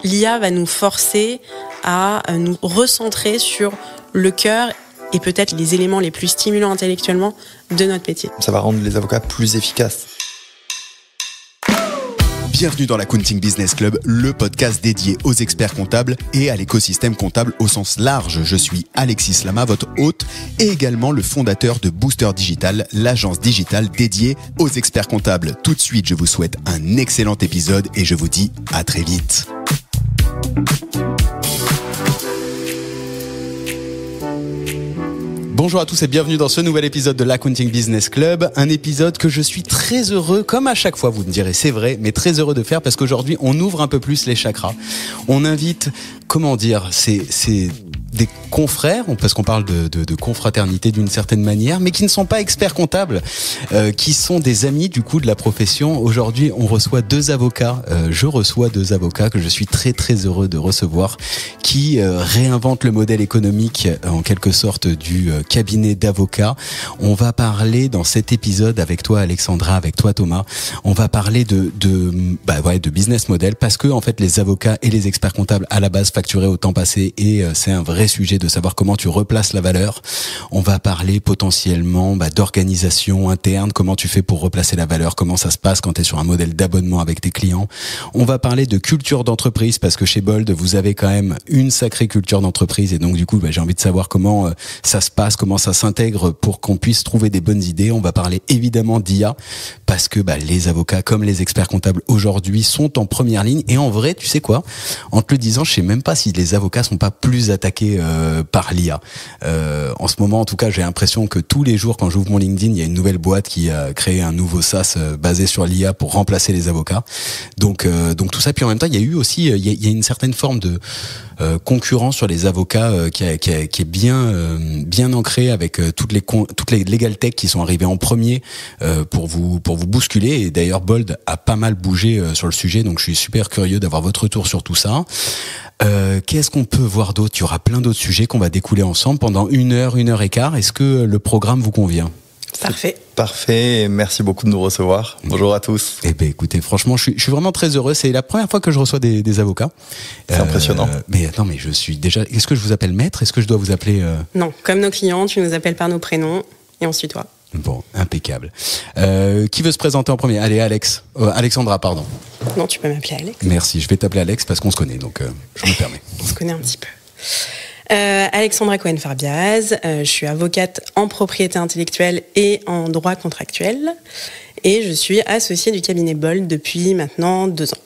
L'IA va nous forcer à nous recentrer sur le cœur et peut-être les éléments les plus stimulants intellectuellement de notre métier. Ça va rendre les avocats plus efficaces. Bienvenue dans l'Accounting Business Club, le podcast dédié aux experts comptables et à l'écosystème comptable au sens large. Je suis Alexis Lama, votre hôte, et également le fondateur de Booster Digital, l'agence digitale dédiée aux experts comptables. Tout de suite, je vous souhaite un excellent épisode et je vous dis à très vite. Bonjour à tous et bienvenue dans ce nouvel épisode de l'Accounting Business Club. Un épisode que je suis très heureux, comme à chaque fois vous me direz, c'est vrai, mais très heureux de faire parce qu'aujourd'hui on ouvre un peu plus les chakras. On invite, c'est des confrères, parce qu'on parle de confraternité d'une certaine manière, mais qui ne sont pas experts comptables, qui sont des amis du coup de la profession. Aujourd'hui, on reçoit deux avocats. Je reçois deux avocats que je suis très très heureux de recevoir, qui réinventent le modèle économique en quelque sorte du cabinet d'avocats. On va parler dans cet épisode avec toi Alexandra, avec toi Thomas. On va parler de business model parce que en fait les avocats et les experts comptables à la base facturaient au temps passé et c'est un vrai sujet de savoir comment tu replaces la valeur. On va parler potentiellement d'organisation interne, comment tu fais pour replacer la valeur, comment ça se passe quand tu es sur un modèle d'abonnement avec tes clients. On va parler de culture d'entreprise parce que chez Bold, vous avez quand même une sacrée culture d'entreprise et donc du coup, j'ai envie de savoir comment ça se passe, comment ça s'intègre pour qu'on puisse trouver des bonnes idées. On va parler évidemment d'IA parce que les avocats comme les experts comptables aujourd'hui sont en première ligne et en vrai, tu sais quoi, en te le disant, je sais même pas si les avocats sont pas plus attaqués par l'IA. En ce moment, en tout cas, j'ai l'impression que tous les jours, quand j'ouvre mon LinkedIn, il y a une nouvelle boîte qui a créé un nouveau SaaS basé sur l'IA pour remplacer les avocats. Donc tout ça. Puis en même temps, il y a eu aussi, il y a une certaine forme de concurrence sur les avocats qui est bien ancrée avec toutes les legal tech qui sont arrivées en premier pour vous bousculer. Et d'ailleurs, Bold a pas mal bougé sur le sujet. Donc je suis super curieux d'avoir votre retour sur tout ça. Qu'est-ce qu'on peut voir d'autre? Il y aura plein d'autres sujets qu'on va découler ensemble pendant 1 heure et quart. Est-ce que le programme vous convient? Parfait, merci beaucoup de nous recevoir. Bonjour à tous. Eh ben, écoutez, franchement, je suis vraiment très heureux. C'est la première fois que je reçois des avocats. C'est impressionnant. Mais attends, je suis déjà. Est-ce que je vous appelle maître? Est-ce que je dois vous appeler Non, comme nos clients, tu nous appelles par nos prénoms et on se tutoie. Bon, impeccable. Qui veut se présenter en premier? Allez, Alexandra, pardon. Non, tu peux m'appeler Alex. Merci, je vais t'appeler Alex parce qu'on se connaît, donc je me permets. On se connaît un petit peu. Alexandra Cohen-Farbiaz, je suis avocate en propriété intellectuelle et en droit contractuel et je suis associée du cabinet Bold depuis maintenant 2 ans.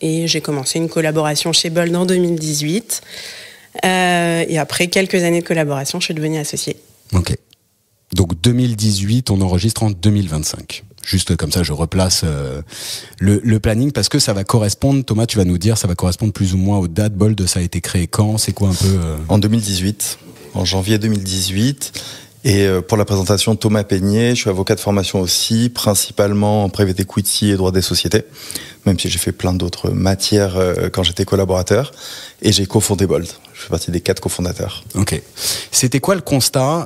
Et j'ai commencé une collaboration chez Bold en 2018 et après quelques années de collaboration, je suis devenue associée. Ok. Donc 2018, on enregistre en 2025. Juste comme ça, je replace le planning parce que ça va correspondre, Thomas, tu vas nous dire, ça va correspondre plus ou moins aux dates. Bold, ça a été créé quand? C'est quoi un peu En 2018, en janvier 2018. Et pour la présentation, Thomas Peignet, je suis avocat de formation aussi, principalement en private equity et droit des sociétés, même si j'ai fait plein d'autres matières quand j'étais collaborateur. Et j'ai cofondé Bold. Je fais partie des 4 cofondateurs. Ok. C'était quoi le constat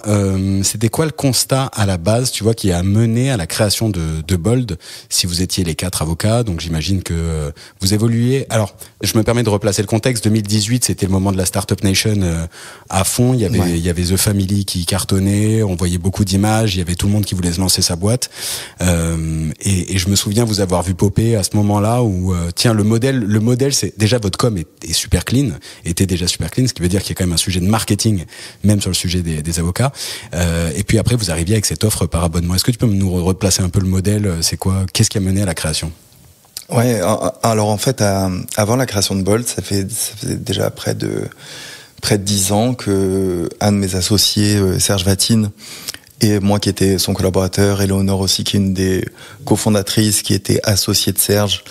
à la base, tu vois, qui a mené à la création de Bold? Si vous étiez les 4 avocats, donc j'imagine que vous évoluiez. Alors, je me permets de replacer le contexte. 2018, c'était le moment de la Startup Nation à fond. Il y avait The Family qui cartonnait. On voyait beaucoup d'images. Il y avait tout le monde qui voulait se lancer sa boîte. Et je me souviens vous avoir vu popper à ce moment-là où, tiens, le modèle, c'est déjà votre com est super clean, était déjà super clean, ce qui veut dire qu'il y a quand même un sujet de marketing, même sur le sujet des avocats. Et puis après, vous arriviez avec cette offre par abonnement. Est-ce que tu peux nous replacer un peu le modèle? C'est quoi? Qu'est-ce qui a mené à la création? Ouais, alors en fait, avant la création de Bold, ça fait déjà près de 10 ans que un de mes associés, Serge Vatine, et moi qui étais son collaborateur, Éléonore aussi, qui est une des cofondatrices, qui était associée de Serge,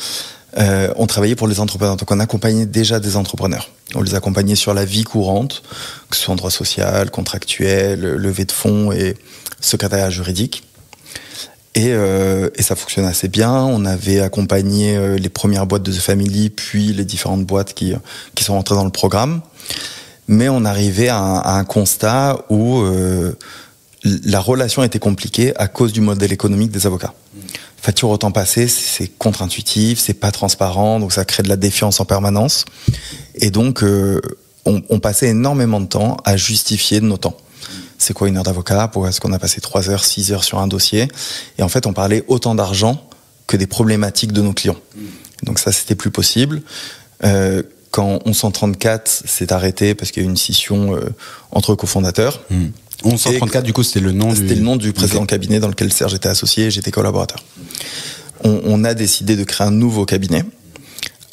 on travaillait pour les entrepreneurs. Donc on accompagnait déjà des entrepreneurs. On les accompagnait sur la vie courante, que ce soit en droit social, contractuel, levée de fonds et secrétariat juridique. Et ça fonctionnait assez bien. On avait accompagné les premières boîtes de The Family, puis les différentes boîtes qui sont rentrées dans le programme. Mais on arrivait à un constat où la relation était compliquée à cause du modèle économique des avocats. facture au temps passé, c'est contre-intuitif, c'est pas transparent, donc ça crée de la défiance en permanence. Et donc, on passait énormément de temps à justifier de nos temps. C'est quoi une heure d'avocat? Pourquoi est-ce qu'on a passé 3 heures, 6 heures sur un dossier? Et en fait, on parlait autant d'argent que des problématiques de nos clients. Donc ça, c'était plus possible. Quand 1134 s'est arrêté parce qu'il y a eu une scission entre cofondateurs. 1134, du coup, c'était le nom du précédent cabinet dans lequel Serge était associé et j'étais collaborateur. On a décidé de créer un nouveau cabinet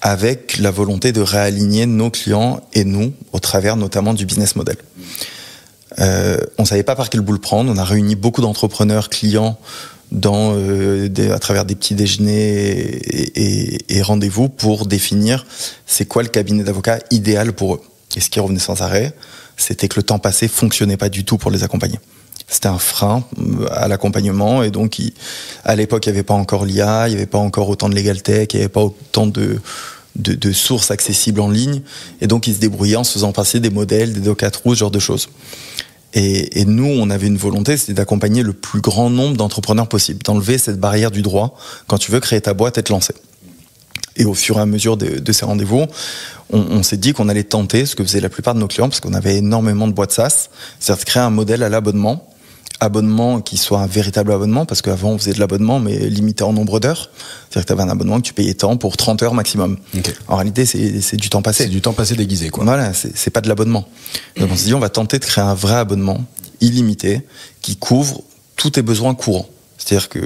avec la volonté de réaligner nos clients et nous au travers notamment du business model. On savait pas par quel bout le prendre. On a réuni beaucoup d'entrepreneurs clients à travers des petits déjeuners et rendez-vous pour définir c'est quoi le cabinet d'avocats idéal pour eux. Et ce qui revenait sans arrêt, c'était que le temps passé fonctionnait pas du tout pour les accompagner. C'était un frein à l'accompagnement et donc à l'époque il n'y avait pas encore l'IA, il n'y avait pas encore autant de legal tech, il n'y avait pas autant de sources accessibles en ligne et donc ils se débrouillaient en se faisant passer des modèles, des docatrous, ce genre de choses. Et nous, on avait une volonté, c'était d'accompagner le plus grand nombre d'entrepreneurs possible, d'enlever cette barrière du droit quand tu veux créer ta boîte et te lancer. Et au fur et à mesure de ces rendez-vous, on s'est dit qu'on allait tenter ce que faisaient la plupart de nos clients, parce qu'on avait énormément de boîtes SaaS, c'est-à-dire de créer un modèle à l'abonnement qui soit un véritable abonnement, parce qu'avant on faisait de l'abonnement, mais limité en nombre d'heures. C'est-à-dire que tu avais un abonnement que tu payais tant pour 30 heures maximum. Okay. En réalité, c'est du temps passé. C'est du temps passé déguisé, quoi. Voilà, c'est pas de l'abonnement. Donc on s'est dit, on va tenter de créer un vrai abonnement illimité qui couvre tous tes besoins courants. C'est-à-dire que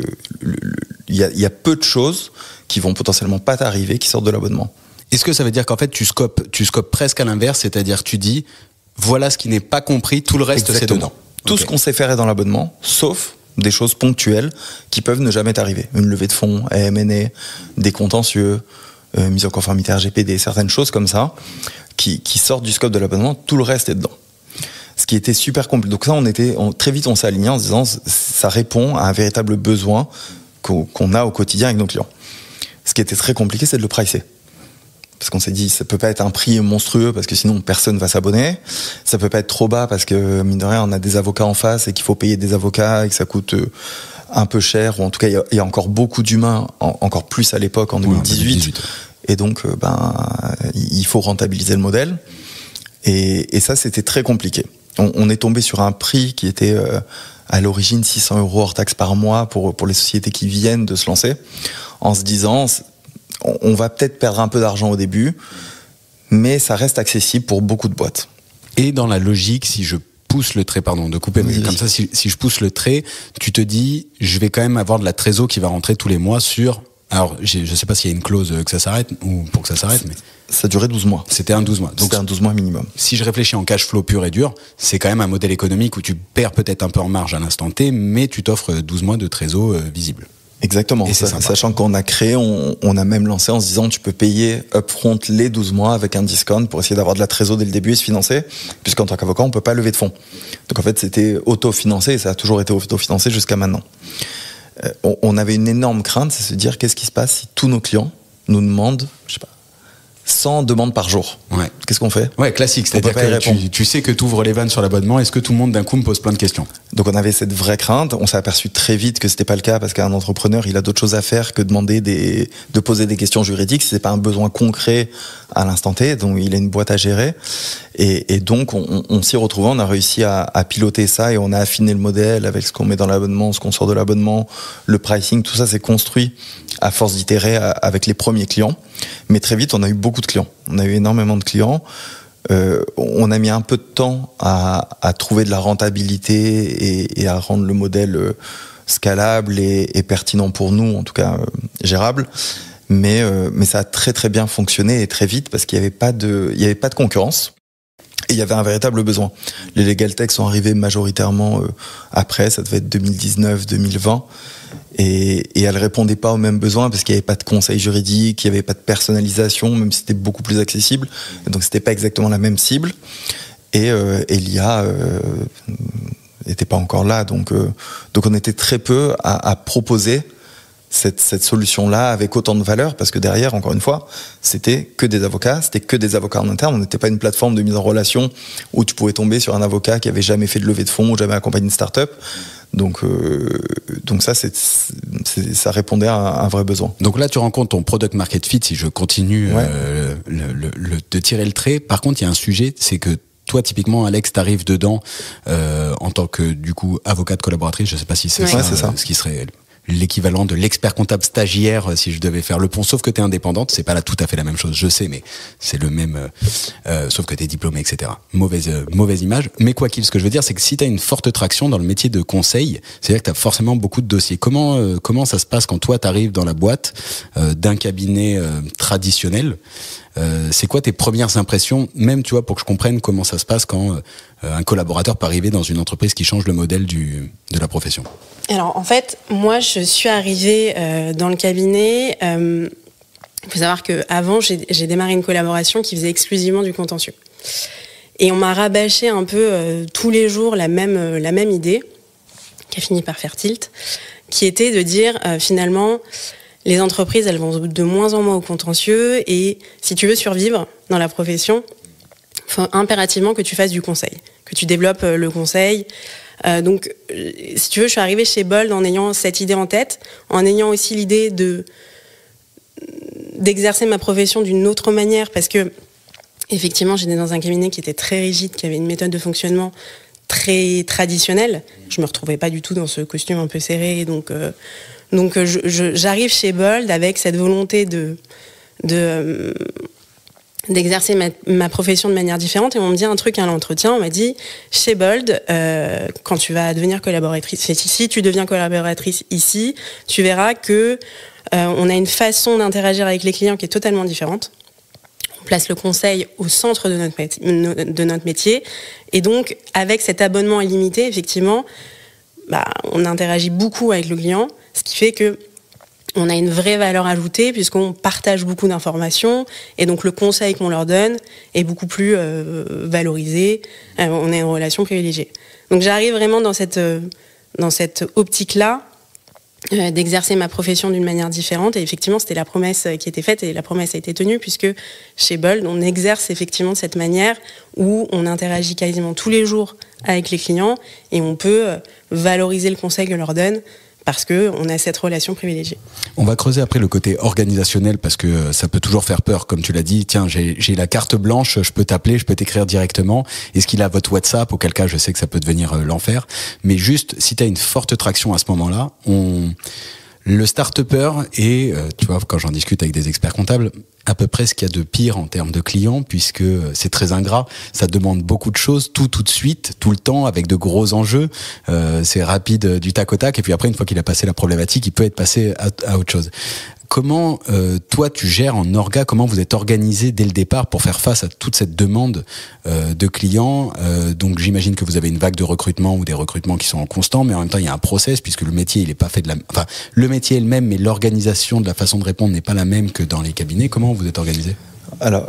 il y a peu de choses qui vont potentiellement pas t'arriver qui sortent de l'abonnement. Est-ce que ça veut dire qu'en fait tu scopes presque à l'inverse, c'est-à-dire tu dis voilà ce qui n'est pas compris, tout le reste c'est dedans. Tout ce qu'on sait faire est dans l'abonnement, sauf des choses ponctuelles qui peuvent ne jamais t'arriver. Une levée de fonds, M&A, des contentieux, mise en conformité RGPD, certaines choses comme ça qui sortent du scope de l'abonnement, tout le reste est dedans. Ce qui était super compliqué. Donc ça, très vite on s'est aligné en se disant ça répond à un véritable besoin qu'on a au quotidien avec nos clients. Ce qui était très compliqué, c'est de le pricer. Parce qu'on s'est dit, ça peut pas être un prix monstrueux parce que sinon personne va s'abonner. Ça peut pas être trop bas parce que, mine de rien, on a des avocats en face et qu'il faut payer des avocats et que ça coûte un peu cher. Ou en tout cas, il y a encore beaucoup d'humains, encore plus à l'époque, en 2018. Et donc, il faut rentabiliser le modèle. Et ça, c'était très compliqué. On est tombé sur un prix qui était à l'origine 600 € hors taxe par mois pour les sociétés qui viennent de se lancer, en se disant on va peut-être perdre un peu d'argent au début, mais ça reste accessible pour beaucoup de boîtes. Et dans la logique, si je pousse le trait, pardon, de couper, mais comme ça, si je pousse le trait, tu te dis, je vais quand même avoir de la trésor qui va rentrer tous les mois sur... Alors, je sais pas s'il y a une clause que ça s'arrête, ou pour que ça s'arrête, mais... Ça durait 12 mois. C'était un 12 mois. Donc, c'était un 12 mois minimum. Si je réfléchis en cash flow pur et dur, c'est quand même un modèle économique où tu perds peut-être un peu en marge à l'instant T, mais tu t'offres 12 mois de trésor visible. Exactement. Sachant qu'on a créé, on a même lancé en se disant tu peux payer upfront les 12 mois avec un discount pour essayer d'avoir de la trésor dès le début et se financer, puisqu'en tant qu'avocat, on peut pas lever de fonds. Donc en fait, c'était autofinancé et ça a toujours été autofinancé jusqu'à maintenant. On avait une énorme crainte, c'est se dire qu'est-ce qui se passe si tous nos clients nous demandent, je sais pas, 100 demandes par jour. Ouais. Qu'est-ce qu'on fait? Ouais, classique. C'est-à-dire que tu sais que tu ouvres les vannes sur l'abonnement. Est-ce que tout le monde d'un coup me pose plein de questions? Donc on avait cette vraie crainte. On s'est aperçu très vite que c'était pas le cas parce qu'un entrepreneur, il a d'autres choses à faire que de poser des questions juridiques. Si c'est pas un besoin concret à l'instant T, donc il a une boîte à gérer. Et donc on s'y retrouvait. On a réussi à piloter ça et on a affiné le modèle avec ce qu'on met dans l'abonnement, ce qu'on sort de l'abonnement, le pricing. Tout ça s'est construit à force d'itérer avec les premiers clients. Mais très vite, on a eu beaucoup de clients. On a eu énormément de clients. On a mis un peu de temps à trouver de la rentabilité et à rendre le modèle scalable et pertinent pour nous, en tout cas gérable. Mais ça a très très bien fonctionné et très vite parce qu'il n'y avait pas de concurrence. Et il y avait un véritable besoin. Les legal tech sont arrivés majoritairement après, ça devait être 2019, 2020. Et elles répondaient pas aux mêmes besoins parce qu'il n'y avait pas de conseil juridique, il n'y avait pas de personnalisation, même si c'était beaucoup plus accessible. Et donc c'était pas exactement la même cible. Et l'IA n'était pas encore là. Donc on était très peu à proposer cette solution-là avec autant de valeur, parce que derrière, encore une fois, c'était que des avocats en interne. On n'était pas une plateforme de mise en relation où tu pouvais tomber sur un avocat qui avait jamais fait de levée de fonds ou jamais accompagné une start-up. Donc ça, ça répondait à un vrai besoin. Donc là, tu rencontres ton product market fit, si je continue de tirer le trait. Par contre, il y a un sujet, c'est que toi, typiquement, Alex, t'arrives dedans en tant que, du coup, avocate collaboratrice. Je sais pas si c'est ça, ce qui serait l'équivalent de l'expert comptable stagiaire si je devais faire le pont, sauf que t'es indépendante, c'est pas là tout à fait la même chose, je sais, mais c'est le même, sauf que t'es diplômé, etc. Mauvaise image, mais quoi qu'il, ce que je veux dire, c'est que si t'as une forte traction dans le métier de conseil, c'est-à-dire que t'as forcément beaucoup de dossiers. Comment ça se passe quand toi t'arrives dans la boîte d'un cabinet traditionnel? C'est quoi tes premières impressions, même tu vois, pour que je comprenne comment ça se passe quand un collaborateur peut arriver dans une entreprise qui change le modèle de la profession? Alors en fait, moi je suis arrivée dans le cabinet. Il faut savoir qu'avant, j'ai démarré une collaboration qui faisait exclusivement du contentieux. Et on m'a rabâché un peu tous les jours la même idée, qui a fini par faire tilt, qui était de dire finalement, les entreprises, elles vont de moins en moins au contentieux, et si tu veux survivre dans la profession, il faut impérativement que tu fasses du conseil, que tu développes le conseil. Donc, si tu veux, je suis arrivée chez Bold en ayant cette idée en tête, en ayant aussi l'idée d'exercer ma profession d'une autre manière, parce que effectivement, j'étais dans un cabinet qui était très rigide, qui avait une méthode de fonctionnement très traditionnelle. Je me retrouvais pas du tout dans ce costume un peu serré, donc j'arrive chez Bold avec cette volonté d'exercer ma profession de manière différente, et on me dit un truc à l'entretien, on m'a dit chez Bold, quand tu vas devenir collaboratrice, si tu deviens collaboratrice ici, tu verras que on a une façon d'interagir avec les clients qui est totalement différente. On place le conseil au centre de notre métier, et donc avec cet abonnement illimité, effectivement, on interagit beaucoup avec le client, ce qui fait que on a une vraie valeur ajoutée puisqu'on partage beaucoup d'informations, et donc le conseil qu'on leur donne est beaucoup plus valorisé. On a une relation privilégiée. Donc j'arrive vraiment dans cette optique-là d'exercer ma profession d'une manière différente, et effectivement c'était la promesse qui était faite, et la promesse a été tenue, puisque chez Bold on exerce effectivement de cette manière où on interagit quasiment tous les jours avec les clients, et on peut valoriser le conseil qu'on leur donne parce qu'on a cette relation privilégiée. On va creuser après le côté organisationnel, parce que ça peut toujours faire peur, comme tu l'as dit. Tiens, j'ai la carte blanche, je peux t'appeler, je peux t'écrire directement. Est-ce qu'il a votre WhatsApp? Auquel cas, je sais que ça peut devenir l'enfer. Mais juste, si tu as une forte traction à ce moment-là, le start-upper et tu vois, quand j'en discute avec des experts comptables, à peu près ce qu'il y a de pire en termes de clients, puisque c'est très ingrat, ça demande beaucoup de choses, tout de suite, tout le temps, avec de gros enjeux, c'est rapide du tac au tac, et puis après, une fois qu'il a passé la problématique, il peut être passé à autre chose. Comment, toi, tu gères en orga, comment vous êtes organisé dès le départ pour faire face à toute cette demande de clients? Donc, j'imagine que vous avez une vague de recrutement ou des recrutements qui sont en constant, mais en même temps, il y a un process, puisque le métier, il est pas fait enfin, le métier est le même, mais l'organisation de la façon de répondre n'est pas la même que dans les cabinets. Comment vous êtes organisé? Alors,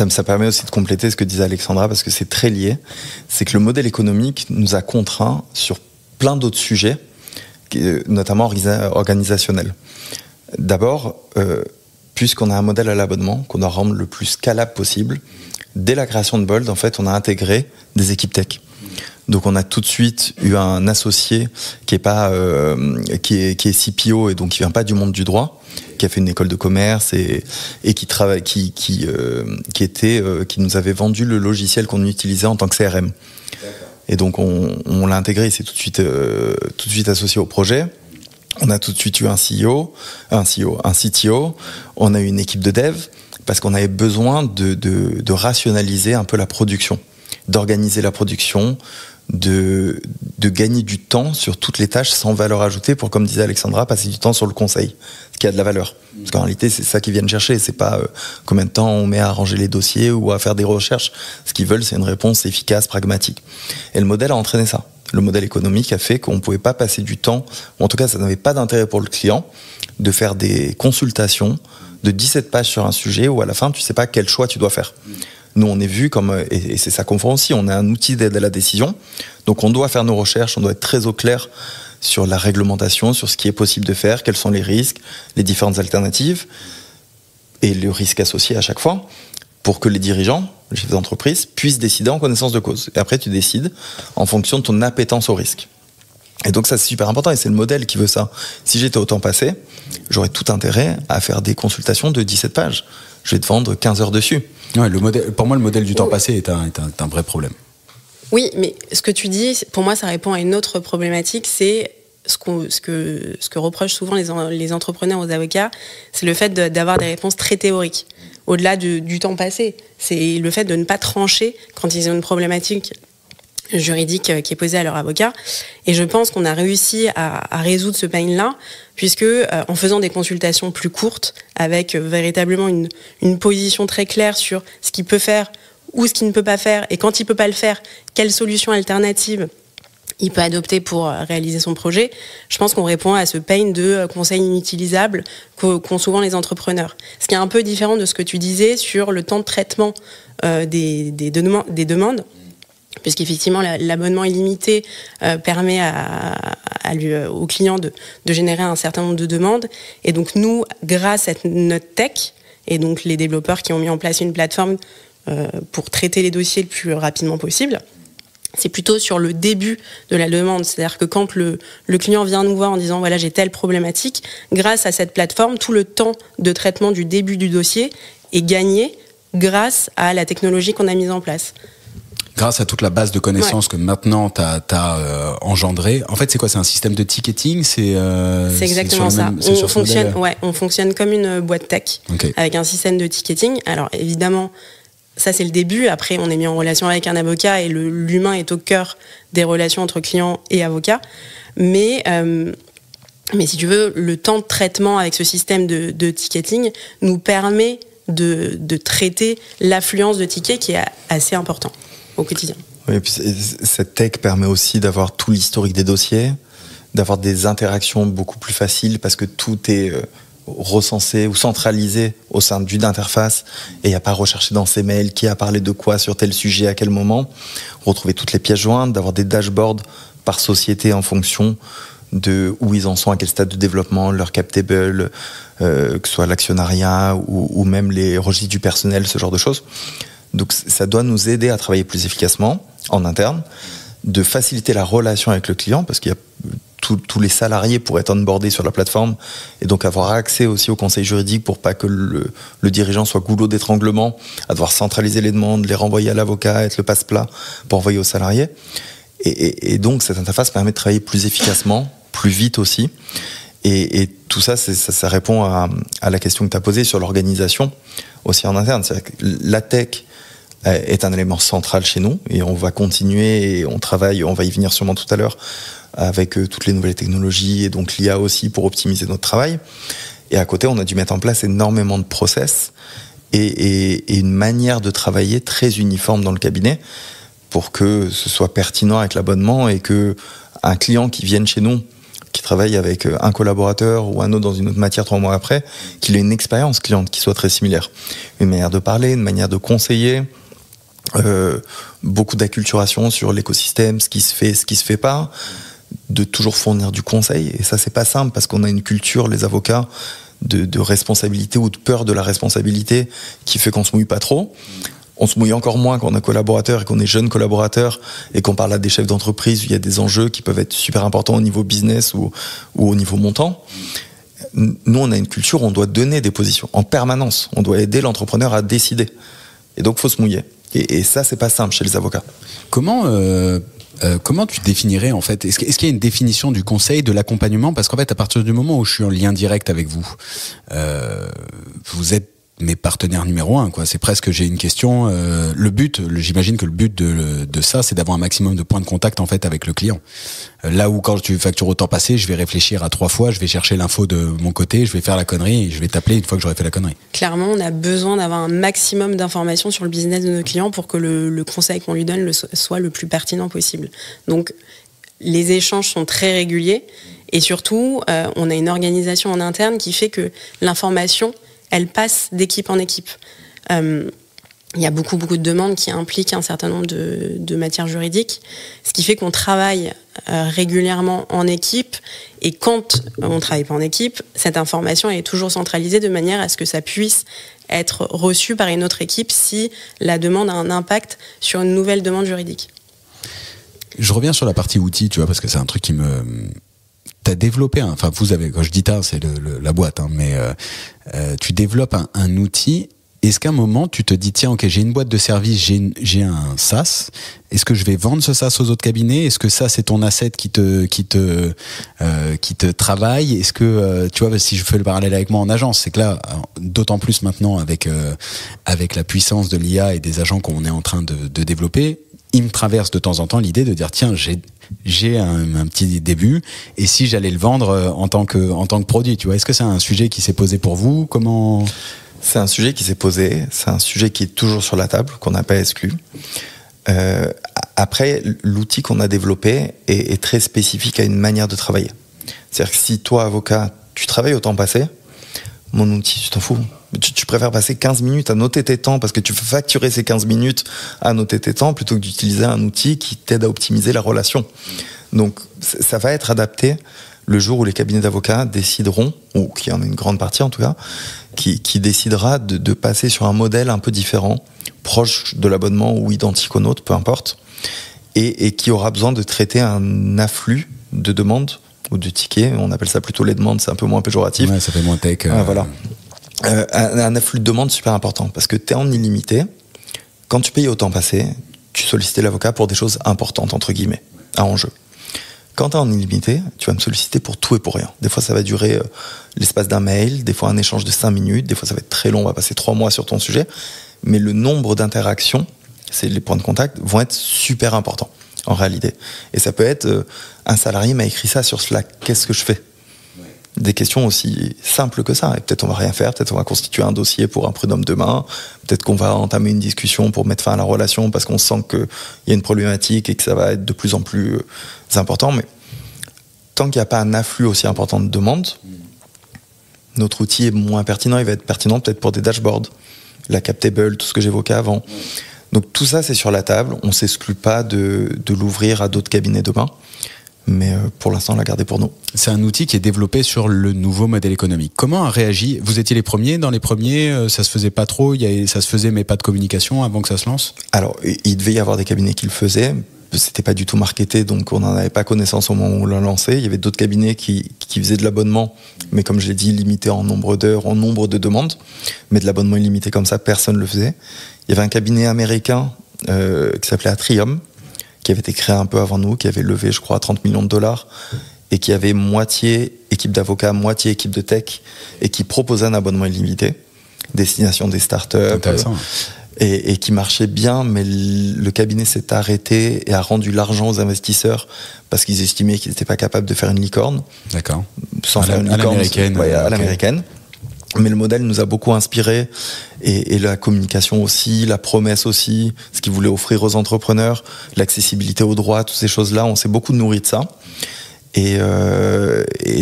ça permet aussi de compléter ce que disait Alexandra, parce que c'est très lié. C'est que le modèle économique nous a contraints sur plein d'autres sujets, notamment organisationnels. D'abord, puisqu'on a un modèle à l'abonnement qu'on doit rendre le plus scalable possible, dès la création de Bold, en fait, on a intégré des équipes tech. Donc, on a tout de suite eu un associé qui est CPO, et donc qui vient pas du monde du droit, qui a fait une école de commerce et qui travaille, qui nous avait vendu le logiciel qu'on utilisait en tant que CRM. Et donc, on l'a intégré, et c'est tout de suite associé au projet. On a tout de suite eu un CTO, on a eu une équipe de dev, parce qu'on avait besoin de rationaliser un peu la production, d'organiser la production, de gagner du temps sur toutes les tâches sans valeur ajoutée, pour, comme disait Alexandra, passer du temps sur le conseil, ce qui a de la valeur. Parce qu'en réalité, c'est ça qu'ils viennent chercher, c'est pas combien de temps on met à ranger les dossiers ou à faire des recherches. Ce qu'ils veulent, c'est une réponse efficace, pragmatique. Et le modèle a entraîné ça. Le modèle économique a fait qu'on ne pouvait pas passer du temps, ou en tout cas ça n'avait pas d'intérêt pour le client, de faire des consultations de 17 pages sur un sujet où à la fin tu ne sais pas quel choix tu dois faire. Nous on est vu comme, et c'est ça qu'on fait aussi, on a un outil d'aide à la décision, donc on doit faire nos recherches, on doit être très au clair sur la réglementation, sur ce qui est possible de faire, quels sont les risques, les différentes alternatives, et le risque associé à chaque fois, pour que les dirigeants, les chefs d'entreprise, puissent décider en connaissance de cause. Et après, tu décides en fonction de ton appétence au risque. Et donc ça c'est super important et c'est le modèle qui veut ça. Si j'étais au temps passé, j'aurais tout intérêt à faire des consultations de 17 pages. Je vais te vendre 15 heures dessus. Ouais, pour moi, le modèle du temps passé est un vrai problème. Oui, mais ce que tu dis, pour moi, ça répond à une autre problématique, c'est ce que reprochent souvent les entrepreneurs aux avocats, c'est le fait d'avoir des réponses très théoriques. Au-delà du temps passé, c'est le fait de ne pas trancher quand ils ont une problématique juridique qui est posée à leur avocat. Et je pense qu'on a réussi à résoudre ce pain-là, puisque en faisant des consultations plus courtes, avec véritablement une position très claire sur ce qu'il peut faire ou ce qu'il ne peut pas faire, et quand il ne peut pas le faire, quelle solution alternative il peut adopter pour réaliser son projet. Je pense qu'on répond à ce pain de conseils inutilisables qu'ont souvent les entrepreneurs. Ce qui est un peu différent de ce que tu disais sur le temps de traitement des demandes, puisqu'effectivement l'abonnement illimité permet au client de générer un certain nombre de demandes. Et donc nous, grâce à notre tech, et donc les développeurs qui ont mis en place une plateforme pour traiter les dossiers le plus rapidement possible, c'est plutôt sur le début de la demande. C'est-à-dire que quand le client vient nous voir en disant « voilà, j'ai telle problématique », grâce à cette plateforme, tout le temps de traitement du début du dossier est gagné grâce à la technologie qu'on a mise en place. Grâce à toute la base de connaissances que maintenant tu as engendré. En fait, c'est quoi? C'est un système de ticketing? C'est exactement ça. On fonctionne comme une boîte tech, avec un système de ticketing. Alors évidemment, ça c'est le début. Après, on est mis en relation avec un avocat et l'humain est au cœur des relations entre clients et avocats. Mais si tu veux, le temps de traitement avec ce système de ticketing nous permet de traiter l'affluence de tickets qui est assez important au quotidien. Oui, et puis cette tech permet aussi d'avoir tout l'historique des dossiers, d'avoir des interactions beaucoup plus faciles parce que tout est recensé ou centralisé au sein d'une interface et il n'y a pas à rechercher dans ses mails qui a parlé de quoi sur tel sujet à quel moment. Retrouver toutes les pièces jointes, d'avoir des dashboards par société en fonction de où ils en sont, à quel stade de développement, leur cap table, que ce soit l'actionnariat ou même les registres du personnel, ce genre de choses. Donc ça doit nous aider à travailler plus efficacement en interne, de faciliter la relation avec le client parce qu'il y a tous les salariés pour être onboardés sur la plateforme et donc avoir accès aussi au conseil juridique pour pas que le dirigeant soit goulot d'étranglement, à devoir centraliser les demandes, les renvoyer à l'avocat, être le passe-plat pour envoyer aux salariés. Et donc cette interface permet de travailler plus efficacement, plus vite aussi. Et tout ça, ça répond à la question que tu as posée sur l'organisation aussi en interne. C'est-à-dire que la tech est un élément central chez nous et on va continuer et on travaille, on va y venir sûrement tout à l'heure avec toutes les nouvelles technologies et donc l'IA aussi pour optimiser notre travail. Et à côté, on a dû mettre en place énormément de process et une manière de travailler très uniforme dans le cabinet pour que ce soit pertinent avec l'abonnement et que un client qui vienne chez nous, qui travaille avec un collaborateur ou un autre dans une autre matière 3 mois après, qu'il ait une expérience cliente qui soit très similaire. Une manière de parler, une manière de conseiller, beaucoup d'acculturation sur l'écosystème, ce qui se fait, ce qui se fait pas, de toujours fournir du conseil. Et ça, c'est pas simple parce qu'on a une culture, les avocats, de responsabilité ou de peur de la responsabilité qui fait qu'on se mouille pas trop. On se mouille encore moins quand on est collaborateur et qu'on est jeune collaborateur et qu'on parle à des chefs d'entreprise où il y a des enjeux qui peuvent être super importants au niveau business ou au niveau montant. Nous, on a une culture où on doit donner des positions en permanence. On doit aider l'entrepreneur à décider. Et donc, il faut se mouiller. Et ça, c'est pas simple chez les avocats. Comment tu définirais, en fait, est-ce qu'il y a une définition du conseil, de l'accompagnement? Parce qu'en fait, à partir du moment où je suis en lien direct avec vous, vous êtes mes partenaires numéro 1, quoi. C'est presque, j'ai une question. J'imagine que le but de ça, c'est d'avoir un maximum de points de contact en fait avec le client. Là où quand tu factures au temps passé, je vais réfléchir à 3 fois, je vais chercher l'info de mon côté, je vais faire la connerie et je vais t'appeler une fois que j'aurai fait la connerie. Clairement, on a besoin d'avoir un maximum d'informations sur le business de nos clients pour que le conseil qu'on lui donne soit le plus pertinent possible. Donc, les échanges sont très réguliers et surtout, on a une organisation en interne qui fait que l'information elle passe d'équipe en équipe. Il y a beaucoup de demandes qui impliquent un certain nombre de matières juridiques, ce qui fait qu'on travaille régulièrement en équipe. Et quand on ne travaille pas en équipe, cette information est toujours centralisée de manière à ce que ça puisse être reçu par une autre équipe si la demande a un impact sur une nouvelle demande juridique. Je reviens sur la partie outils, tu vois, parce que c'est un truc qui me... T'as développé, enfin vous avez, quand je dis t'as, c'est la boîte, hein, mais tu développes un outil. Est-ce qu'à un moment tu te dis tiens ok j'ai une boîte de service, j'ai un SaaS, est-ce que je vais vendre ce SaaS aux autres cabinets, est-ce que ça c'est ton asset qui te travaille, est-ce que tu vois si je fais le parallèle avec moi en agence, c'est que là d'autant plus maintenant avec la puissance de l'IA et des agents qu'on est en train de développer, il me traverse de temps en temps l'idée de dire tiens j'ai un petit début et si j'allais le vendre en tant que produit, tu vois, est-ce que c'est un sujet qui s'est posé pour vous, comment? C'est un sujet qui s'est posé, c'est un sujet qui est toujours sur la table, qu'on n'a pas exclu. Après, l'outil qu'on a développé est très spécifique à une manière de travailler. C'est-à-dire que si toi, avocat, tu travailles au temps passé, mon outil, tu t'en fous. Tu préfères passer 15 minutes à noter tes temps parce que tu fais facturer ces 15 minutes à noter tes temps plutôt que d'utiliser un outil qui t'aide à optimiser la relation. Donc, ça va être adapté le jour où les cabinets d'avocats décideront, ou qu'il y en a une grande partie en tout cas, qui décidera de passer sur un modèle un peu différent, proche de l'abonnement ou identique au nôtre, peu importe, et qui aura besoin de traiter un afflux de demandes ou de tickets. On appelle ça plutôt les demandes, c'est un peu moins péjoratif. Ouais, ça fait moins tech. Voilà. Un afflux de demandes super important, parce que tu es en illimité. Quand tu payes au temps passé, tu sollicitais l'avocat pour des choses importantes, entre guillemets, à enjeu. Quand tu es en illimité, tu vas me solliciter pour tout et pour rien. Des fois, ça va durer l'espace d'un mail, des fois un échange de 5 minutes, des fois ça va être très long, on va passer 3 mois sur ton sujet. Mais le nombre d'interactions, c'est les points de contact, vont être super importants, en réalité. Et ça peut être, un salarié m'a écrit ça sur Slack, qu'est-ce que je fais ? Des questions aussi simples que ça. Et peut-être on va rien faire, peut-être on va constituer un dossier pour un prud'homme demain, peut-être qu'on va entamer une discussion pour mettre fin à la relation parce qu'on sent qu'il y a une problématique et que ça va être de plus en plus important. Mais tant qu'il n'y a pas un afflux aussi important de demandes, notre outil est moins pertinent. Il va être pertinent peut-être pour des dashboards, la Captable, tout ce que j'évoquais avant. Donc tout ça, c'est sur la table. On ne s'exclut pas de l'ouvrir à d'autres cabinets demain. Mais pour l'instant, on l'a gardé pour nous. C'est un outil qui est développé sur le nouveau modèle économique. Comment a réagi ? Vous étiez les premiers, dans les premiers, ça se faisait pas trop, ça se faisait mais pas de communication avant que ça se lance ? Alors, il devait y avoir des cabinets qui le faisaient. C'était pas du tout marketé, donc on n'en avait pas connaissance au moment où on l'a lancé. Il y avait d'autres cabinets qui faisaient de l'abonnement, mais comme je l'ai dit, limité en nombre d'heures, en nombre de demandes. Mais de l'abonnement illimité comme ça, personne ne le faisait. Il y avait un cabinet américain qui s'appelait Atrium, qui avait été créé un peu avant nous, qui avait levé, je crois, 30 millions de dollars, et qui avait moitié équipe d'avocats, moitié équipe de tech, et qui proposait un abonnement illimité, destination des startups, et qui marchait bien, mais le cabinet s'est arrêté et a rendu l'argent aux investisseurs parce qu'ils estimaient qu'ils n'étaient pas capables de faire une licorne. D'accord. Sans faire une licorne. À l'américaine. Mais le modèle nous a beaucoup inspiré et la communication aussi, la promesse aussi, ce qu'il voulait offrir aux entrepreneurs, l'accessibilité aux droits, toutes ces choses-là, on s'est beaucoup nourri de ça. Et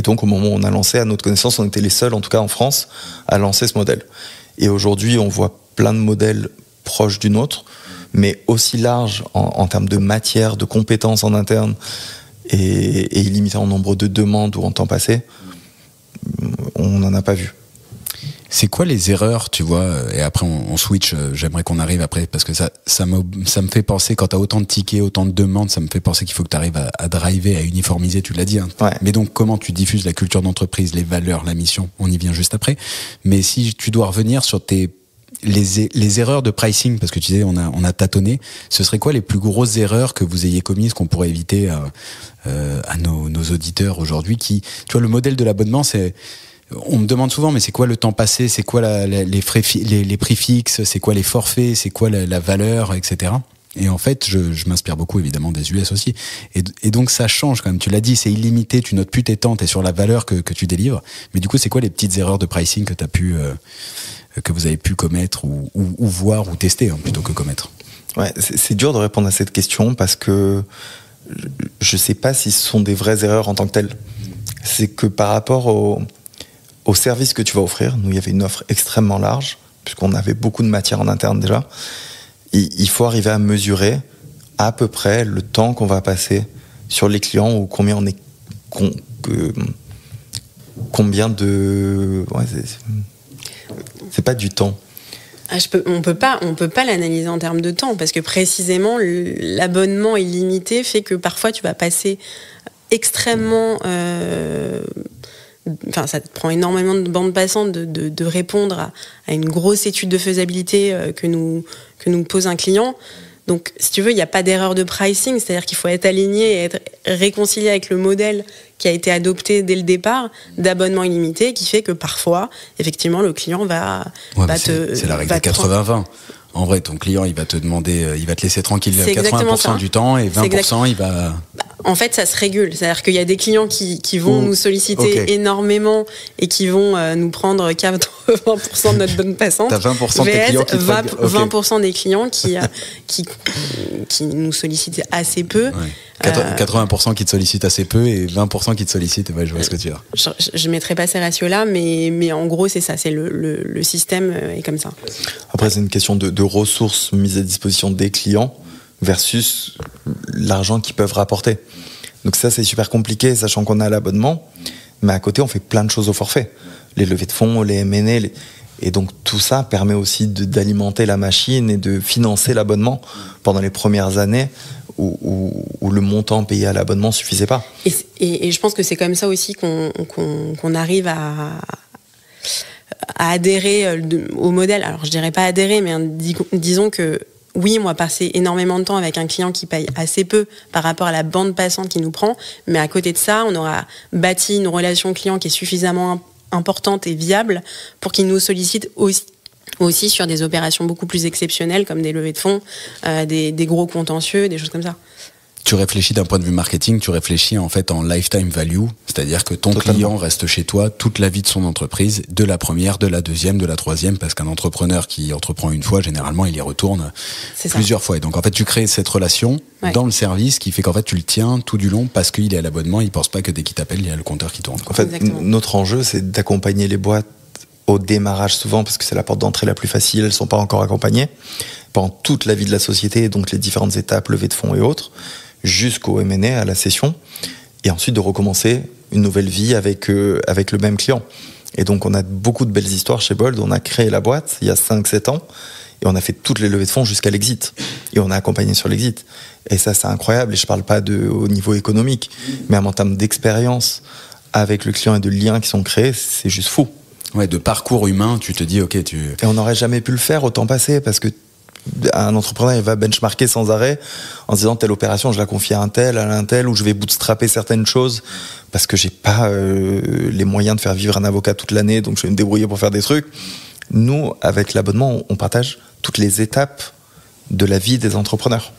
donc au moment où on a lancé, à notre connaissance, on était les seuls, en tout cas en France, à lancer ce modèle. Et aujourd'hui, on voit plein de modèles proches du nôtre, mais aussi larges en termes de matière, de compétences en interne et illimité en nombre de demandes ou en temps passé. On n'en a pas vu. C'est quoi les erreurs, tu vois, et après on switch, j'aimerais qu'on arrive après, parce que ça me fait penser, quand tu as autant de tickets, autant de demandes, ça me fait penser qu'il faut que tu arrives à driver, à uniformiser, tu l'as dit. Hein. Ouais. Mais donc comment tu diffuses la culture d'entreprise, les valeurs, la mission, on y vient juste après. Mais si tu dois revenir sur les erreurs de pricing, parce que tu disais on a tâtonné, ce serait quoi les plus grosses erreurs que vous ayez commises qu'on pourrait éviter à nos auditeurs aujourd'hui qui, tu vois, le modèle de l'abonnement, on me demande souvent, mais c'est quoi le temps passé, c'est quoi les prix fixes, c'est quoi les forfaits, c'est quoi la valeur, etc. Et en fait, je m'inspire beaucoup évidemment des US aussi. Et donc ça change quand même. Tu l'as dit, c'est illimité, tu notes plus tes temps, t'es sur la valeur que tu délivres. Mais du coup, c'est quoi les petites erreurs de pricing que vous avez pu commettre ou voir ou tester plutôt que commettre ? Ouais, c'est dur de répondre à cette question parce que je sais pas si ce sont des vraies erreurs en tant que telles. C'est que par rapport au service que tu vas offrir, nous il y avait une offre extrêmement large, puisqu'on avait beaucoup de matière en interne déjà, il faut arriver à mesurer à peu près le temps qu'on va passer sur les clients ou combien on est... combien de... Ouais, c'est pas du temps. On peut pas l'analyser en termes de temps, parce que précisément l'abonnement illimité fait que parfois tu vas passer extrêmement... ça te prend énormément de bande passante de répondre à une grosse étude de faisabilité que nous pose un client. Donc, si tu veux, il n'y a pas d'erreur de pricing, c'est-à-dire qu'il faut être aligné et être réconcilié avec le modèle qui a été adopté dès le départ d'abonnement illimité, qui fait que parfois, effectivement, le client va c'est la règle des 80-20. En vrai, ton client, il va te demander, il va te laisser tranquille 80% du temps et 20%, il va... En fait, ça se régule. C'est-à-dire qu'il y a des clients qui vont nous solliciter énormément et qui vont nous prendre 80% de notre bande passante. T'as 20% des clients qui 20% des clients qui nous sollicitent assez peu. Ouais. 80% qui te sollicitent assez peu et 20% qui te sollicitent, je vois ce que tu veux dire. Je ne mettrai pas ces ratios-là, mais en gros, c'est ça. C'est le système est comme ça. Après, c'est une question de ressources mises à disposition des clients versus l'argent qu'ils peuvent rapporter. Donc ça, c'est super compliqué, sachant qu'on a l'abonnement, mais à côté, on fait plein de choses au forfait. Les levées de fonds, les M&A, et donc tout ça permet aussi d'alimenter la machine et de financer l'abonnement pendant les premières années où le montant payé à l'abonnement suffisait pas. Et je pense que c'est comme ça aussi qu'on arrive à adhérer au modèle. Alors je dirais pas adhérer, mais disons que oui, moi, passer énormément de temps avec un client qui paye assez peu par rapport à la bande passante qu'il nous prend, mais à côté de ça, on aura bâti une relation client qui est suffisamment importante et viable pour qu'il nous sollicite aussi sur des opérations beaucoup plus exceptionnelles comme des levées de fonds, des gros contentieux, des choses comme ça. Tu réfléchis d'un point de vue marketing, tu réfléchis en fait en lifetime value, c'est-à-dire que ton client reste chez toi toute la vie de son entreprise, de la première, de la deuxième, de la troisième, parce qu'un entrepreneur qui entreprend une fois, généralement, il y retourne plusieurs fois. Et donc en fait, tu crées cette relation dans le service qui fait qu'en fait, tu le tiens tout du long parce qu'il est à l'abonnement, il pense pas que dès qu'il t'appelle, il y a le compteur qui tourne. En fait, notre enjeu, c'est d'accompagner les boîtes au démarrage souvent, parce que c'est la porte d'entrée la plus facile, elles sont pas encore accompagnées, pendant toute la vie de la société, donc les différentes étapes, levée de fonds et autres, jusqu'au M&A, à la session, et ensuite de recommencer une nouvelle vie avec le même client. Et donc on a beaucoup de belles histoires chez Bold. On a créé la boîte il y a 5-7 ans, et on a fait toutes les levées de fonds jusqu'à l'exit. Et on a accompagné sur l'exit. Et ça, c'est incroyable, et je parle pas au niveau économique, mais en termes d'expérience avec le client et de liens qui sont créés, c'est juste fou. Ouais, de parcours humain, tu te dis, ok, Et on n'aurait jamais pu le faire au temps passé, parce que un entrepreneur, il va benchmarker sans arrêt en se disant telle opération, je la confie à un tel, ou je vais bootstrapper certaines choses parce que j'ai pas les moyens de faire vivre un avocat toute l'année, donc je vais me débrouiller pour faire des trucs. Nous, avec l'abonnement, on partage toutes les étapes de la vie des entrepreneurs.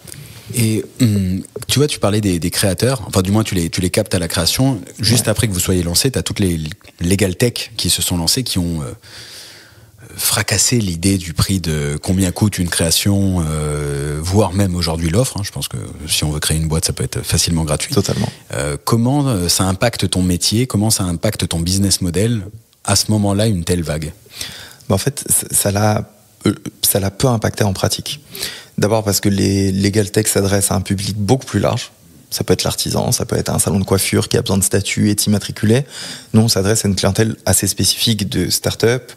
Et tu vois, tu parlais des créateurs, enfin du moins tu les captes à la création. Juste après que vous soyez lancés, tu as toutes les legal tech qui se sont lancées, qui ont fracassé l'idée du prix de combien coûte une création, voire même aujourd'hui l'offre. Je pense que si on veut créer une boîte, ça peut être facilement gratuit. Totalement. Comment ça impacte ton métier, comment ça impacte ton business model à ce moment-là, une telle vague? En fait, ça l'a peu impacté en pratique. D'abord parce que les legal tech s'adressent à un public beaucoup plus large. Ça peut être l'artisan, ça peut être un salon de coiffure qui a besoin de statut et de s'immatriculer. Nous, on s'adresse à une clientèle assez spécifique de start-up,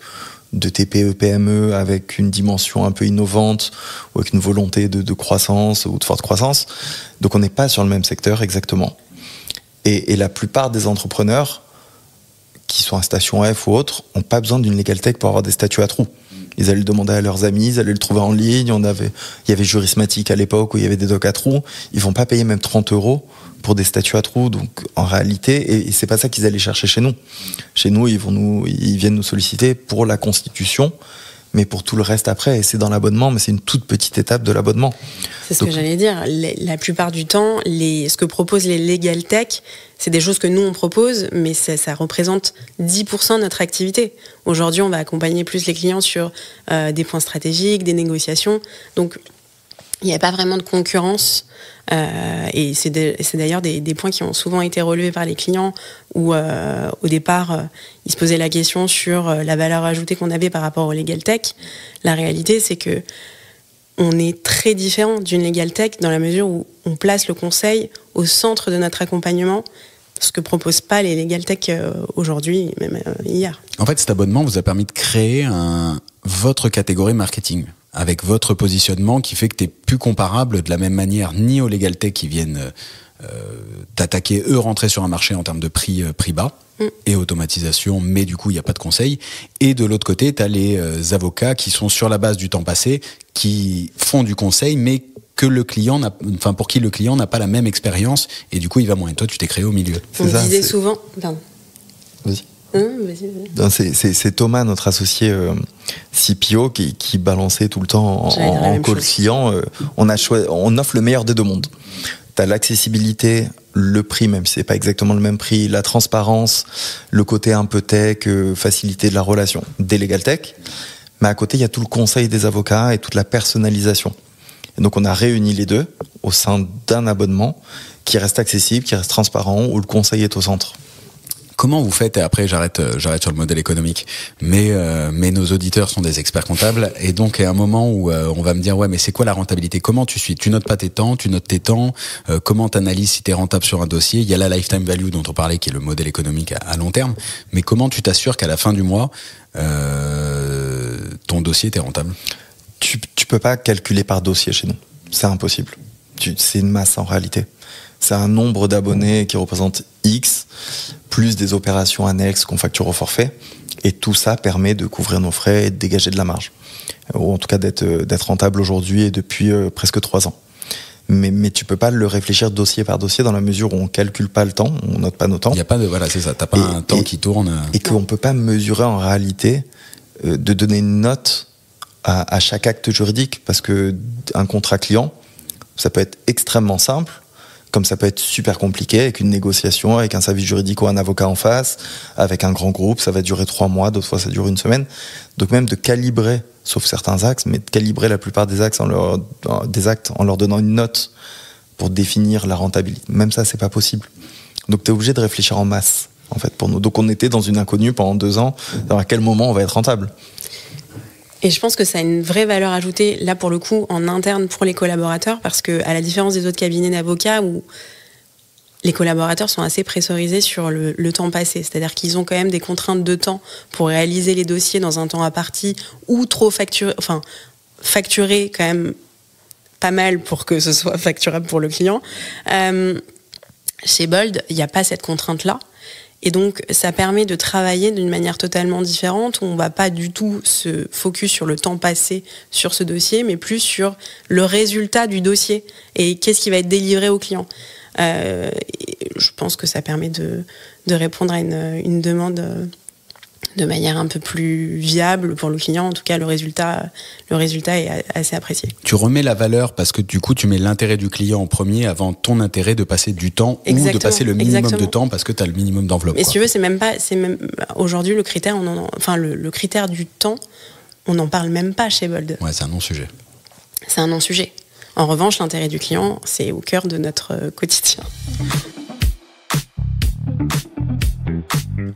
de TPE, PME, avec une dimension un peu innovante ou avec une volonté de croissance ou de forte croissance. Donc on n'est pas sur le même secteur exactement. Et la plupart des entrepreneurs qui sont à Station F ou autres n'ont pas besoin d'une legal tech pour avoir des statuts à trous. Ils allaient le demander à leurs amis, ils allaient le trouver en ligne. Il y avait Jurismatic à l'époque où il y avait des docs à trous. Ils vont pas payer même 30 € pour des statuts à trous. Donc en réalité, et c'est pas ça qu'ils allaient chercher chez nous. Chez nous, ils viennent nous solliciter pour la constitution, mais pour tout le reste après. Et c'est dans l'abonnement, mais c'est une toute petite étape de l'abonnement. C'est ce que j'allais dire. La plupart du temps, ce que proposent les legal tech, c'est des choses que nous on propose, mais ça représente 10% de notre activité. Aujourd'hui, on va accompagner plus les clients sur des points stratégiques, des négociations. Donc, il n'y a pas vraiment de concurrence. Et c'est d'ailleurs des points qui ont souvent été relevés par les clients où, au départ, ils se posaient la question sur la valeur ajoutée qu'on avait par rapport au legal tech. La réalité, c'est que on est très différent d'une legal tech dans la mesure où on place le conseil au centre de notre accompagnement, ce que proposent pas les legal tech aujourd'hui, même hier. En fait, cet abonnement vous a permis de créer votre catégorie marketing, avec votre positionnement qui fait que tu n'es plus comparable de la même manière ni aux legal tech qui viennent t'attaquer, eux, rentrer sur un marché en termes de prix bas et automatisation, mais du coup, il n'y a pas de conseil. Et de l'autre côté, tu as les avocats qui sont sur la base du temps passé, qui font du conseil, mais que le client pour qui le client n'a pas la même expérience et du coup, il va moins. Et toi, tu t'es créé au milieu. On disait souvent... Pardon. Vas-y. C'est Thomas, notre associé CPO, qui balançait tout le temps en call client. On offre le meilleur des deux mondes. T'as l'accessibilité, le prix, même si c'est pas exactement le même prix, la transparence, le côté un peu tech, facilité de la relation, des legal tech. Mais à côté, il y a tout le conseil des avocats et toute la personnalisation. Et donc on a réuni les deux au sein d'un abonnement qui reste accessible, qui reste transparent, où le conseil est au centre. Comment vous faites, et après j'arrête sur le modèle économique, mais nos auditeurs sont des experts comptables, et donc il y a un moment où on va me dire, ouais, mais c'est quoi la rentabilité? Comment tu suis? Tu notes pas tes temps, tu notes tes temps, comment tu analyses si tu es rentable sur un dossier? Il y a la lifetime value dont on parlait, qui est le modèle économique à long terme, mais comment tu t'assures qu'à la fin du mois, ton dossier est rentable? Tu peux pas calculer par dossier chez nous, c'est impossible. C'est une masse en réalité. C'est un nombre d'abonnés qui représente X, plus des opérations annexes qu'on facture au forfait. Et tout ça permet de couvrir nos frais et de dégager de la marge. Ou en tout cas d'être rentable aujourd'hui et depuis presque 3 ans. Mais tu peux pas le réfléchir dossier par dossier dans la mesure où on calcule pas le temps, on note pas nos temps. Il y a pas de, voilà, c'est ça, t'as pas un temps qui tourne. Et qu'on peut pas mesurer en réalité de donner une note à chaque acte juridique, parce que un contrat client, ça peut être extrêmement simple, comme ça peut être super compliqué, avec une négociation, avec un service juridique ou un avocat en face, avec un grand groupe, ça va durer 3 mois, d'autres fois ça dure 1 semaine. Donc même de calibrer, sauf certains axes, mais de calibrer la plupart des actes en leur donnant une note pour définir la rentabilité. Même ça, c'est pas possible. Donc tu es obligé de réfléchir en masse, en fait, pour nous. Donc on était dans une inconnue pendant 2 ans, à quel moment on va être rentable. Et je pense que ça a une vraie valeur ajoutée, là pour le coup, en interne pour les collaborateurs, parce que à la différence des autres cabinets d'avocats où les collaborateurs sont assez pressurisés sur le temps passé, c'est-à-dire qu'ils ont quand même des contraintes de temps pour réaliser les dossiers dans un temps imparti ou trop facturer quand même pas mal pour que ce soit facturable pour le client. Chez Bold, il n'y a pas cette contrainte-là. Et donc, ça permet de travailler d'une manière totalement différente, où on ne va pas du tout se focus sur le temps passé sur ce dossier, mais plus sur le résultat du dossier et qu'est-ce qui va être délivré au client. Je pense que ça permet de répondre à une demande de manière un peu plus viable pour le client. En tout cas, le résultat est assez apprécié. Tu remets la valeur parce que du coup, tu mets l'intérêt du client en premier avant ton intérêt de passer du temps. Exactement, ou de passer le minimum de temps parce que tu as le minimum d'enveloppe. Et si tu veux, c'est même aujourd'hui le critère, le critère du temps, on n'en parle même pas chez Bold. Ouais, c'est un non-sujet. C'est un non-sujet. En revanche, l'intérêt du client, c'est au cœur de notre quotidien.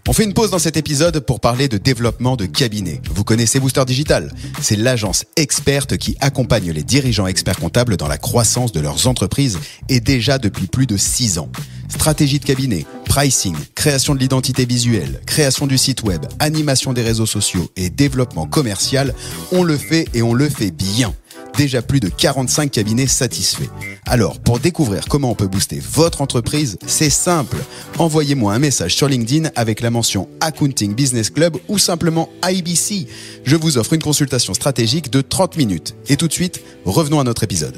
On fait une pause dans cet épisode pour parler de développement de cabinet. Vous connaissez Booster Digital? C'est l'agence experte qui accompagne les dirigeants experts comptables dans la croissance de leurs entreprises et déjà depuis plus de 6 ans. Stratégie de cabinet, pricing, création de l'identité visuelle, création du site web, animation des réseaux sociaux et développement commercial, on le fait et on le fait bien. Déjà plus de 45 cabinets satisfaits. Alors, pour découvrir comment on peut booster votre entreprise, c'est simple. Envoyez-moi un message sur LinkedIn avec la mention Accounting Business Club ou simplement IBC. Je vous offre une consultation stratégique de 30 minutes. Et tout de suite, revenons à notre épisode.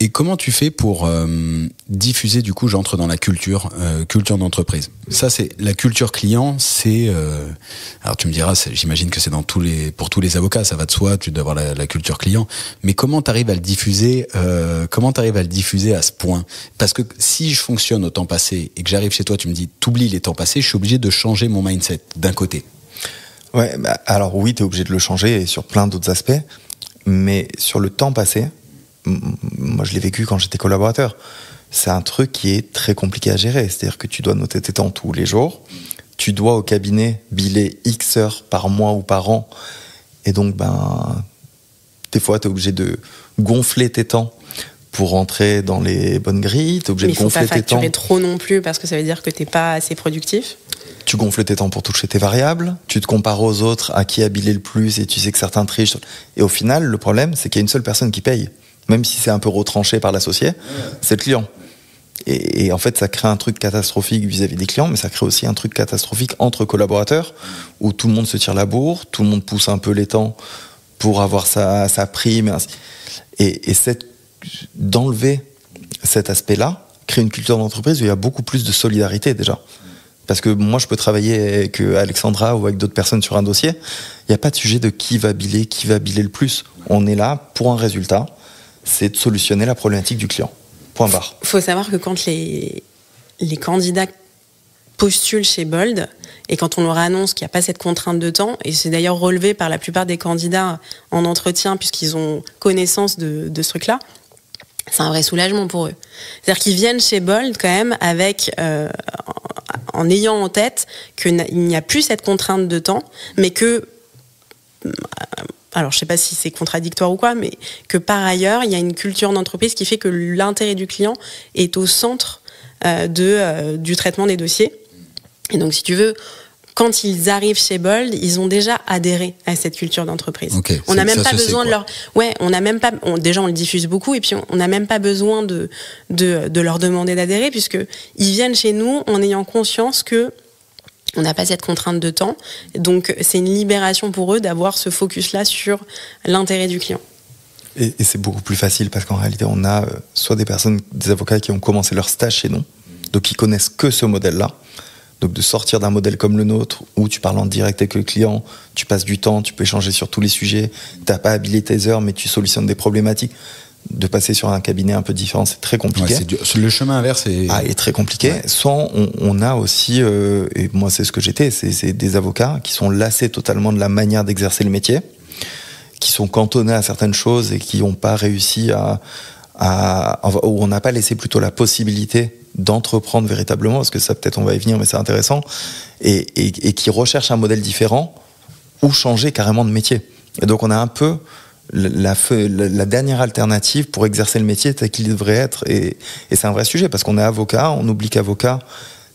Et comment tu fais pour diffuser, du coup, j'entre dans la culture d'entreprise. Ça, c'est la culture client, c'est... alors tu me diras, j'imagine que c'est pour tous les avocats, ça va de soi, tu dois avoir la culture client. Mais comment tu arrives à le diffuser à ce point? Parce que si je fonctionne au temps passé et que j'arrive chez toi, tu me dis, t'oublies les temps passés, je suis obligé de changer mon mindset d'un côté. Ouais, alors oui, t'es obligé de le changer et sur plein d'autres aspects. Mais sur le temps passé, moi je l'ai vécu quand j'étais collaborateur, c'est un truc qui est très compliqué à gérer. C'est-à-dire que tu dois noter tes temps tous les jours, tu dois au cabinet biler X heures par mois ou par an, et donc des fois tu es obligé de gonfler tes temps pour rentrer dans les bonnes grilles, tu es obligé de gonfler tes temps. Mais il ne faut pas facturer trop non plus, parce que ça veut dire que tu n'es pas assez productif. tu gonfles tes temps pour toucher tes variables, tu te compares aux autres à qui a billé le plus et tu sais que certains trichent. Et au final, le problème, c'est qu'il y a une seule personne qui paye. Même si c'est un peu retranché par l'associé, c'est le client. Et en fait, ça crée un truc catastrophique vis-à-vis des clients, mais ça crée aussi un truc catastrophique entre collaborateurs, où tout le monde se tire la bourre, tout le monde pousse un peu les temps pour avoir sa prime. Et d'enlever cet aspect-là, créer une culture d'entreprise où il y a beaucoup plus de solidarité déjà. Parce que moi, je peux travailler avec Alexandra ou avec d'autres personnes sur un dossier. Il n'y a pas de sujet de qui va biller le plus. On est là pour un résultat, c'est de solutionner la problématique du client. Point barre. Il faut savoir que quand les candidats postulent chez Bold, et quand on leur annonce qu'il n'y a pas cette contrainte de temps, et c'est d'ailleurs relevé par la plupart des candidats en entretien, puisqu'ils ont connaissance de ce truc-là, c'est un vrai soulagement pour eux. C'est-à-dire qu'ils viennent chez Bold quand même avec, en ayant en tête qu'il n'y a plus cette contrainte de temps, mais que, alors je sais pas si c'est contradictoire ou quoi, mais que par ailleurs, il y a une culture d'entreprise qui fait que l'intérêt du client est au centre du traitement des dossiers. Et donc, si tu veux, quand ils arrivent chez Bold, ils ont déjà adhéré à cette culture d'entreprise. Okay, on n'a même pas besoin de leur... Ouais, on n'a même pas... déjà, on le diffuse beaucoup, et puis on n'a même pas besoin de leur demander d'adhérer, puisqu'ils viennent chez nous en ayant conscience que on n'a pas cette contrainte de temps. Donc, c'est une libération pour eux d'avoir ce focus-là sur l'intérêt du client. Et c'est beaucoup plus facile parce qu'en réalité, on a soit des avocats qui ont commencé leur stage chez nous, donc qui connaissent que ce modèle-là. Donc de sortir d'un modèle comme le nôtre, où tu parles en direct avec le client, tu passes du temps, tu peux échanger sur tous les sujets, tu n'as pas habilité tes heures, mais tu solutionnes des problématiques. De passer sur un cabinet un peu différent, c'est très compliqué. Ouais, le chemin inverse est très compliqué. Ouais. Soit on a aussi, et moi c'est ce que j'étais, c'est des avocats qui sont lassés totalement de la manière d'exercer le métier, qui sont cantonnés à certaines choses et qui n'ont pas réussi où on n'a pas laissé plutôt la possibilité d'entreprendre véritablement, parce que ça peut-être on va y venir, mais c'est intéressant, et qui recherchent un modèle différent ou changer carrément de métier. Et donc on a un peu la dernière alternative pour exercer le métier tel qu'il devrait être, et c'est un vrai sujet, parce qu'on est avocat, on oublie qu'avocat,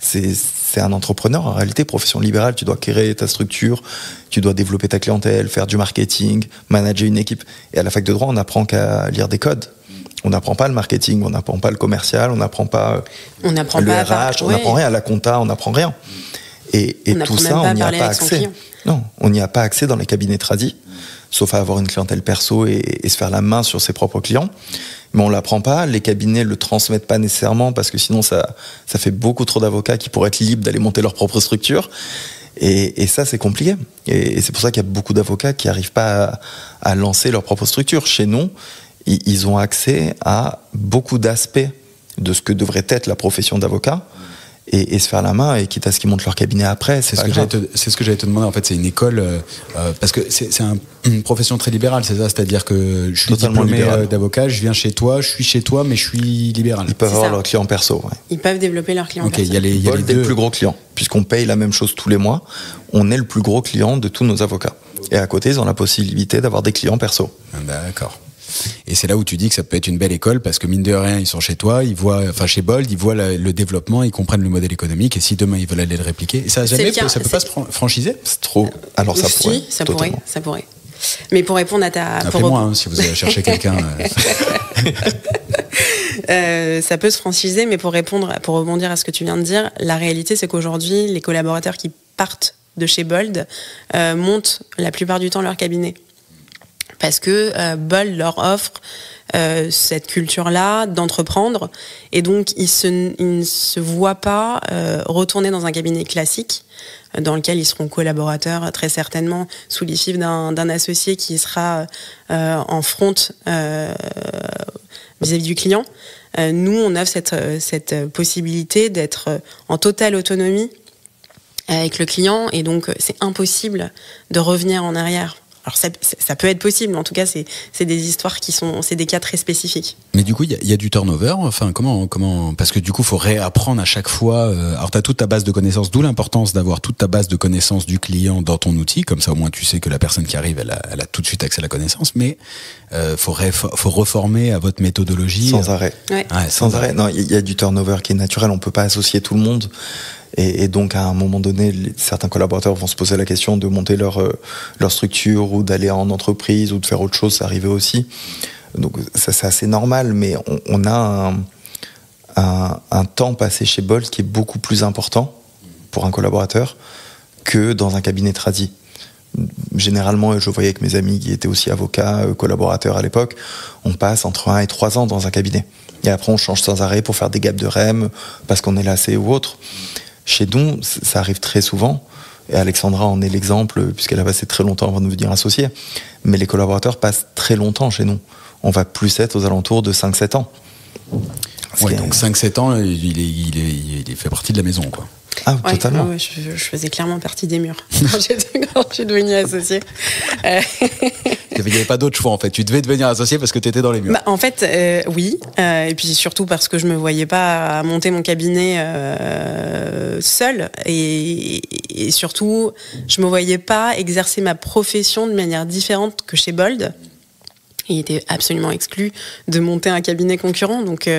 c'est un entrepreneur, en réalité, profession libérale, tu dois créer ta structure, tu dois développer ta clientèle, faire du marketing, manager une équipe. Et à la fac de droit, on n'apprend qu'à lire des codes. On n'apprend pas le marketing, on n'apprend pas le commercial, on n'apprend pas le RH, on n'apprend rien à la compta, on n'apprend rien. Et tout ça, on n'y a pas accès. Non, on n'y a pas accès dans les cabinets tradis, sauf à avoir une clientèle perso et se faire la main sur ses propres clients. Mais on l'apprend pas, les cabinets le transmettent pas nécessairement, parce que sinon ça fait beaucoup trop d'avocats qui pourraient être libres d'aller monter leur propre structure. Et ça, c'est compliqué. Et c'est pour ça qu'il y a beaucoup d'avocats qui n'arrivent pas à lancer leur propre structure. Chez nous, ils ont accès à beaucoup d'aspects de ce que devrait être la profession d'avocat, et se faire la main, et quitte à ce qu'ils montent leur cabinet après. C'est ce que j'allais te demander. En fait, c'est une école, parce que c'est une profession très libérale, c'est ça, c'est-à-dire que je suis diplômé d'avocat, je viens chez toi, je suis chez toi, mais je suis libéral. Ils peuvent avoir leurs clients perso. Ouais. Ils peuvent développer leurs clients perso. Il y a les Bold est le plus gros client, puisqu'on paye la même chose tous les mois. On est le plus gros client de tous nos avocats. Et à côté, ils ont la possibilité d'avoir des clients perso. D'accord. Et c'est là où tu dis que ça peut être une belle école, parce que mine de rien, ils sont chez toi, ils voient, enfin chez Bold, ils voient le développement, ils comprennent le modèle économique, et si demain ils veulent aller le répliquer, ça peut pas se franchiser. C'est trop. Alors ça pourrait. Ça pourrait. Mais pour répondre à ta... Appelez-moi si vous allez chercher quelqu'un. Ça peut se franchiser, mais pour rebondir à ce que tu viens de dire, la réalité c'est qu'aujourd'hui, les collaborateurs qui partent de chez Bold montent la plupart du temps leur cabinet. Parce que Bold leur offre cette culture-là d'entreprendre, et donc ils ne se voient pas retourner dans un cabinet classique dans lequel ils seront collaborateurs très certainement sous les fifs d'un associé qui sera en front vis-à-vis du client. Nous, on offre cette possibilité d'être en totale autonomie avec le client, et donc c'est impossible de revenir en arrière. Alors ça peut être possible, mais en tout cas c'est des histoires c'est des cas très spécifiques. Mais du coup il y a du turnover, enfin comment parce que du coup faut réapprendre à chaque fois. Alors t'as toute ta base de connaissances, d'où l'importance d'avoir toute ta base de connaissances du client dans ton outil, comme ça au moins tu sais que la personne qui arrive elle a tout de suite accès à la connaissance. Mais faut reformer à votre méthodologie sans arrêt. Ouais. Sans arrêt. Non, il y a du turnover qui est naturel, on peut pas associer tout le monde. Et donc, à un moment donné, certains collaborateurs vont se poser la question de monter leur structure ou d'aller en entreprise ou de faire autre chose, ça arrivait aussi. Donc, ça, c'est assez normal, mais on a un temps passé chez Bolt qui est beaucoup plus important pour un collaborateur que dans un cabinet tradi. Généralement, je voyais avec mes amis qui étaient aussi avocats, collaborateurs à l'époque, on passe entre 1 et 3 ans dans un cabinet. Et après, on change sans arrêt pour faire des gaps de REM, parce qu'on est lassé ou autre. Chez nous, ça arrive très souvent, et Alexandra en est l'exemple, puisqu'elle a passé très longtemps avant de devenir associée. Mais les collaborateurs passent très longtemps chez nous. On va plus être aux alentours de 5-7 ans. Ouais, donc 5-7 ans, il fait partie de la maison, quoi. Ah, ouais, totalement. Ouais, je faisais clairement partie des murs quand je suis devenue associée. Il n'y avait pas d'autre choix, en fait. Tu devais devenir associée parce que tu étais dans les murs. En fait, oui. Et puis surtout parce que je ne me voyais pas monter mon cabinet seule. Et surtout, je ne me voyais pas exercer ma profession de manière différente que chez Bold. Il était absolument exclu de monter un cabinet concurrent. Donc,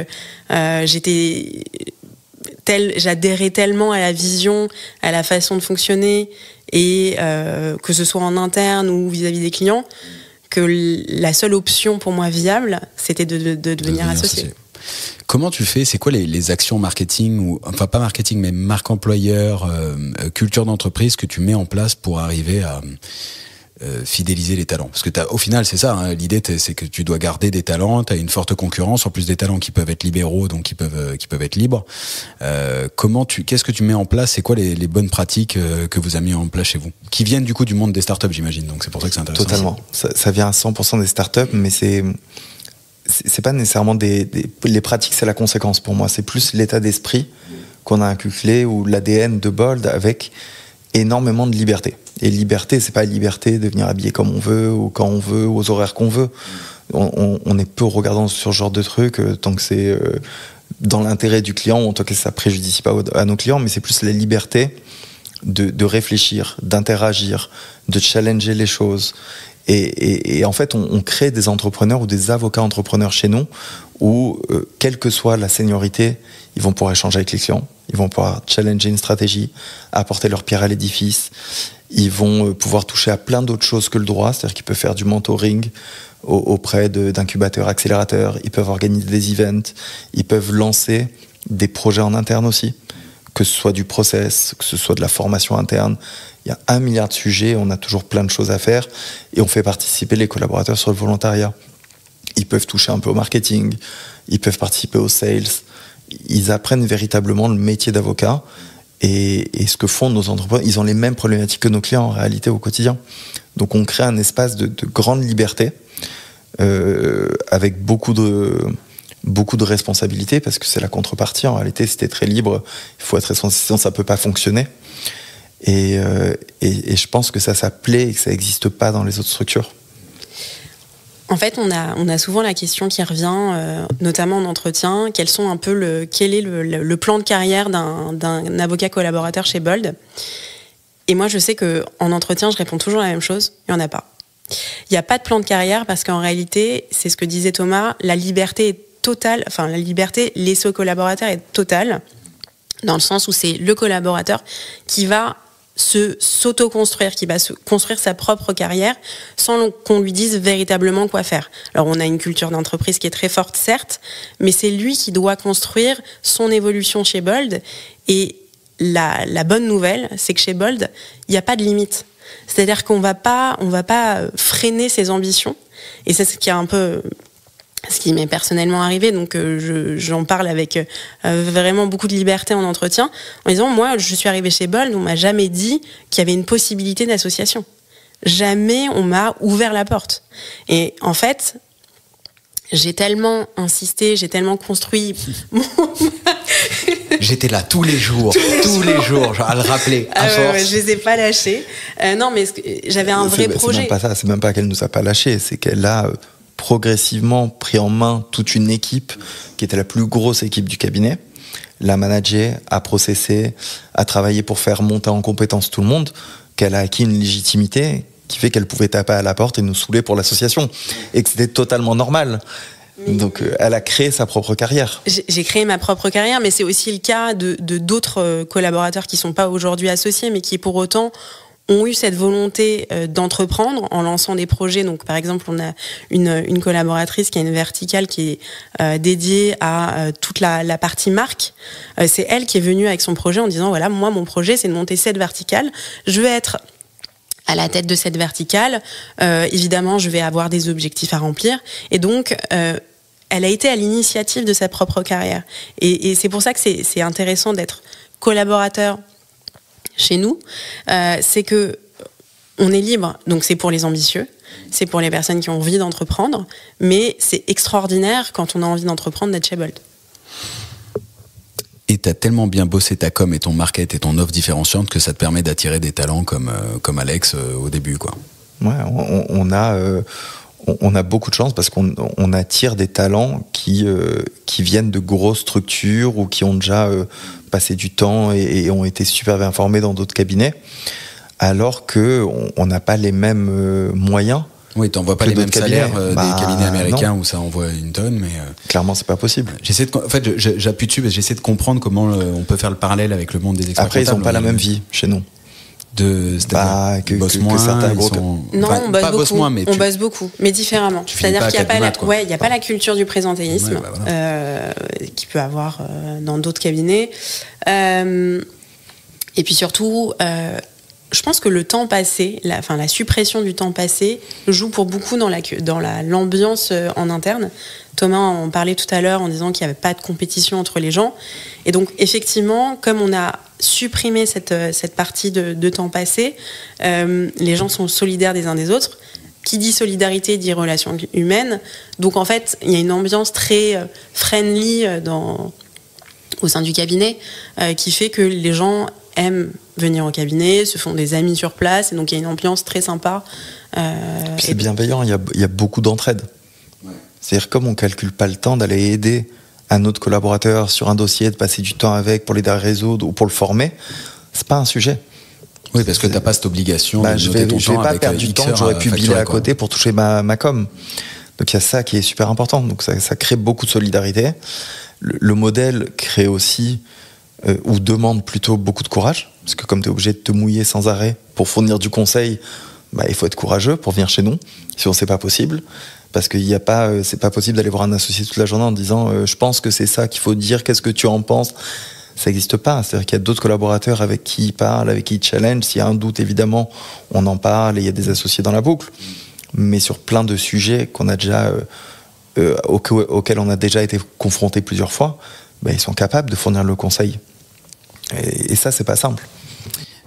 j'adhérais tellement à la vision, à la façon de fonctionner, et que ce soit en interne ou vis-à-vis des clients, que la seule option pour moi viable, c'était de devenir associé. Comment tu fais ? C'est quoi les actions marketing, ou enfin pas marketing, mais marque employeur, culture d'entreprise que tu mets en place pour arriver à fidéliser les talents? Parce que au final, c'est ça, hein, l'idée, c'est que tu dois garder des talents, tu as une forte concurrence, en plus des talents qui peuvent être libéraux, donc qui peuvent être libres. Qu'est-ce que tu mets en place? C'est quoi les bonnes pratiques que vous avez mis en place chez vous? Qui viennent du coup du monde des startups, j'imagine, donc c'est pour ça que c'est intéressant. Totalement. Ça vient à 100% des startups, mais c'est pas nécessairement les pratiques, c'est la conséquence pour moi. C'est plus l'état d'esprit qu'on a inculqué, ou l'ADN de Bold, avec énormément de liberté. Et liberté, c'est pas liberté de venir habiller comme on veut, ou quand on veut, aux horaires qu'on veut. On est peu regardant sur ce genre de trucs, tant que c'est dans l'intérêt du client, ou en tout cas ça préjudicie pas à nos clients, mais c'est plus la liberté de réfléchir, d'interagir, de challenger les choses. Et en fait, on crée des entrepreneurs ou des avocats entrepreneurs chez nous où, quelle que soit la seniorité, ils vont pouvoir échanger avec les clients, ils vont pouvoir challenger une stratégie, apporter leur pierre à l'édifice, ils vont pouvoir toucher à plein d'autres choses que le droit, c'est-à-dire qu'ils peuvent faire du mentoring auprès d'incubateurs, accélérateurs, ils peuvent organiser des events, ils peuvent lancer des projets en interne aussi, que ce soit du process, que ce soit de la formation interne. Il y a 1 milliard de sujets, on a toujours plein de choses à faire, et on fait participer les collaborateurs sur le volontariat. Ils peuvent toucher un peu au marketing, ils peuvent participer aux sales, ils apprennent véritablement le métier d'avocat, et ce que font nos entrepreneurs, ils ont les mêmes problématiques que nos clients en réalité au quotidien. Donc on crée un espace de grande liberté, avec beaucoup de responsabilités, parce que c'est la contrepartie. En réalité, si t'es très libre, il faut être responsable, sinon ça peut pas fonctionner. Et je pense que ça plaît et que ça n'existe pas dans les autres structures. En fait, on a souvent la question qui revient, notamment en entretien, quel est le plan de carrière d'un avocat collaborateur chez Bold. Et moi, je sais qu'en entretien, je réponds toujours la même chose, il n'y en a pas. Il n'y a pas de plan de carrière parce qu'en réalité, c'est ce que disait Thomas, la liberté est totale, enfin la liberté laissée au collaborateur est totale, dans le sens où c'est le collaborateur qui va s'auto-construire, qui va construire sa propre carrière sans qu'on lui dise véritablement quoi faire. Alors on a une culture d'entreprise qui est très forte, certes, mais c'est lui qui doit construire son évolution chez Bold. Et la bonne nouvelle, c'est que chez Bold, il n'y a pas de limite. C'est-à-dire qu'on va pas freiner ses ambitions. Et c'est ce qui est un peu ce qui m'est personnellement arrivé, donc j'en parle avec vraiment beaucoup de liberté en entretien, en disant, moi, je suis arrivée chez Bold, on m'a jamais dit qu'il y avait une possibilité d'association. Jamais on m'a ouvert la porte. Et en fait, j'ai tellement insisté, j'ai tellement construit J'étais là tous les jours, genre, à le rappeler, à force. Ouais, je les ai pas lâchés. Non, mais j'avais un vrai projet. C'est même pas ça, c'est même pas qu'elle nous a pas lâchés, c'est qu'elle a progressivement pris en main toute une équipe qui était la plus grosse équipe du cabinet, l'a managé, a processé, a travaillé pour faire monter en compétence tout le monde, qu'elle a acquis une légitimité qui fait qu'elle pouvait taper à la porte et nous saouler pour l'association, et que c'était totalement normal. Donc, elle a créé sa propre carrière. J'ai créé ma propre carrière, mais c'est aussi le cas de d'autres collaborateurs qui sont pas aujourd'hui associés, mais qui pour autant ont eu cette volonté d'entreprendre en lançant des projets. Donc, par exemple, on a une collaboratrice qui a une verticale qui est dédiée à toute la partie marque. C'est elle qui est venue avec son projet en disant, voilà, moi, mon projet, c'est de monter cette verticale. Je vais être à la tête de cette verticale. Évidemment, je vais avoir des objectifs à remplir. Et donc, elle a été à l'initiative de sa propre carrière. Et c'est pour ça que c'est intéressant d'être collaborateur chez nous. C'est que on est libre. Donc, c'est pour les ambitieux. C'est pour les personnes qui ont envie d'entreprendre. Mais c'est extraordinaire quand on a envie d'entreprendre d'être chez Bolt. Et t'as tellement bien bossé ta com et ton market et ton offre différenciante que ça te permet d'attirer des talents comme Alex au début, quoi. Ouais, on a beaucoup de chance parce qu'on attire des talents qui viennent de grosses structures ou qui ont déjà passé du temps et ont été super bien formés dans d'autres cabinets, alors qu'on n'a pas les mêmes moyens. Oui, t'envoies pas les mêmes salaires des cabinets américains où ça envoie une tonne, mais clairement c'est pas possible. J'appuie dessus parce que j'essaie de comprendre comment on peut faire le parallèle avec le monde des experts. Après, ils n'ont pas la même vie chez nous. Que certains groupes. Non, on bosse beaucoup. On bosse beaucoup, mais différemment. C'est-à-dire qu'il n'y a pas la culture du présentéisme qu'il peut avoir dans d'autres cabinets. Et puis surtout, je pense que le temps passé, la suppression du temps passé joue pour beaucoup dans l'ambiance en interne. Thomas en parlait tout à l'heure en disant qu'il n'y avait pas de compétition entre les gens. Et donc, effectivement, comme on a supprimé cette partie de temps passé, les gens sont solidaires des uns des autres. Qui dit solidarité dit relations humaines. Donc, en fait, il y a une ambiance très friendly au sein du cabinet qui fait que les gens aiment venir au cabinet, se font des amis sur place, et donc il y a une ambiance très sympa. C'est bienveillant, il y a beaucoup d'entraide. Ouais. C'est-à-dire comme on ne calcule pas le temps d'aller aider un autre collaborateur sur un dossier, de passer du temps avec pour l'aider à résoudre ou pour le former, c'est pas un sujet. Oui, parce que tu n'as pas cette obligation de je vais pas perdre du temps que j'aurais pu biler à côté pour toucher ma com. Donc il y a ça qui est super important. Donc ça crée beaucoup de solidarité. Le modèle crée aussi ou demande plutôt beaucoup de courage, parce que comme tu es obligé de te mouiller sans arrêt pour fournir du conseil, il faut être courageux pour venir chez nous, sinon c'est pas possible, parce que c'est pas possible d'aller voir un associé toute la journée en disant je pense que c'est ça qu'il faut dire, qu'est-ce que tu en penses. Ça n'existe pas, c'est-à-dire qu'il y a d'autres collaborateurs avec qui il parle, avec qui il challenge, s'il y a un doute évidemment on en parle et il y a des associés dans la boucle, mais sur plein de sujets qu'on a déjà auxquels on a déjà été confrontés plusieurs fois, ils sont capables de fournir le conseil. Et ça, c'est pas simple.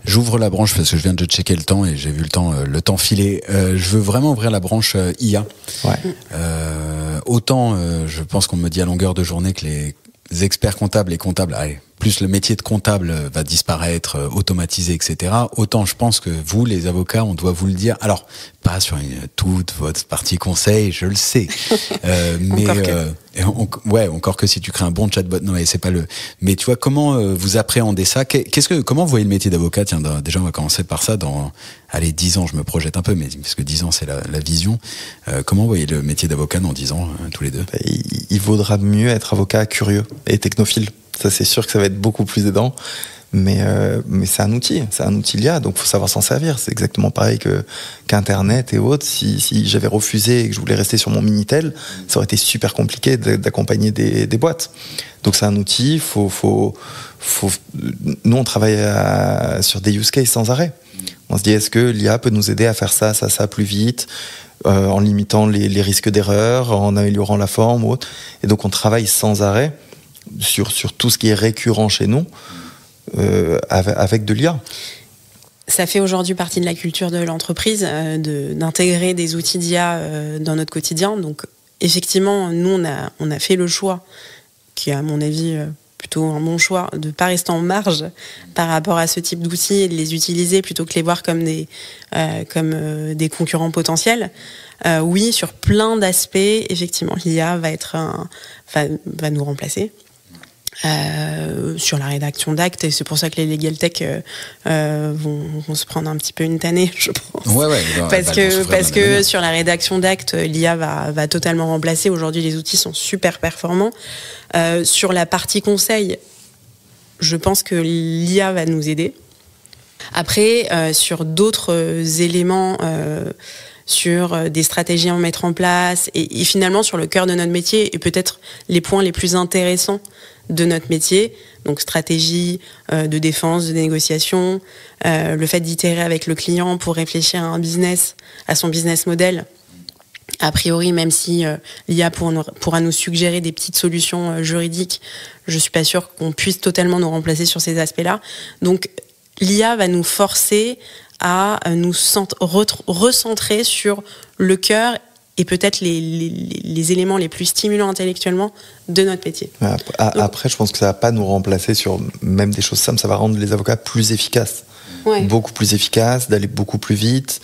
J'ouvre la branche parce que je viens de checker le temps et j'ai vu le temps filer. Je veux vraiment ouvrir la branche IA. Ouais. Autant, je pense qu'on me dit à longueur de journée que les experts comptables et comptables, plus le métier de comptable va disparaître, automatisé, etc. Autant je pense que vous, les avocats, on doit vous le dire. Alors, pas sur toute votre partie conseil, je le sais. Mais encore que si tu crées un bon chatbot, non, mais c'est pas le. Mais tu vois, comment vous appréhendez ça ? Comment vous voyez le métier d'avocat ? Tiens, déjà, on va commencer par ça. Dans 10 ans, je me projette un peu, mais parce que 10 ans, c'est la vision. Comment vous voyez le métier d'avocat dans 10 ans, tous les deux ? Il vaudra mieux être avocat curieux et technophile. Ça, c'est sûr que ça va être beaucoup plus aidant. Mais c'est un outil IA, donc il faut savoir s'en servir. C'est exactement pareil qu'Internet et autres. Si j'avais refusé et que je voulais rester sur mon Minitel, ça aurait été super compliqué d'accompagner des boîtes. Donc c'est un outil, nous on travaille sur des use cases sans arrêt. On se dit, est-ce que l'IA peut nous aider à faire ça plus vite, en limitant les risques d'erreur, en améliorant la forme ou autre. Et donc on travaille sans arrêt sur tout ce qui est récurrent chez nous, avec de l'IA. Ça fait aujourd'hui partie de la culture de l'entreprise d'intégrer des outils d'IA dans notre quotidien. Donc effectivement, nous on a fait le choix, qui est à mon avis plutôt un bon choix, de ne pas rester en marge par rapport à ce type d'outils et de les utiliser plutôt que les voir comme des concurrents potentiels. Oui, sur plein d'aspects, effectivement, l'IA va nous remplacer. sur la rédaction d'actes, et c'est pour ça que les legal tech vont se prendre un petit peu une tannée, je pense. Parce que sur la rédaction d'actes, l'IA va totalement remplacer. Aujourd'hui, les outils sont super performants. Sur la partie conseil, je pense que l'IA va nous aider. Après, sur d'autres éléments, sur des stratégies à mettre en place, et finalement sur le cœur de notre métier, et peut-être les points les plus intéressants de notre métier, donc stratégie de défense, de négociation, le fait d'itérer avec le client pour réfléchir à un business, à son business model. A priori, même si l'IA pourra nous suggérer des petites solutions juridiques, je suis pas sûre qu'on puisse totalement nous remplacer sur ces aspects-là. Donc l'IA va nous forcer à nous recentrer sur le cœur et peut-être les éléments les plus stimulants intellectuellement de notre métier. Après, je pense que ça va pas nous remplacer sur même des choses simples, ça va rendre les avocats plus efficaces. Ouais. Beaucoup plus efficaces, d'aller beaucoup plus vite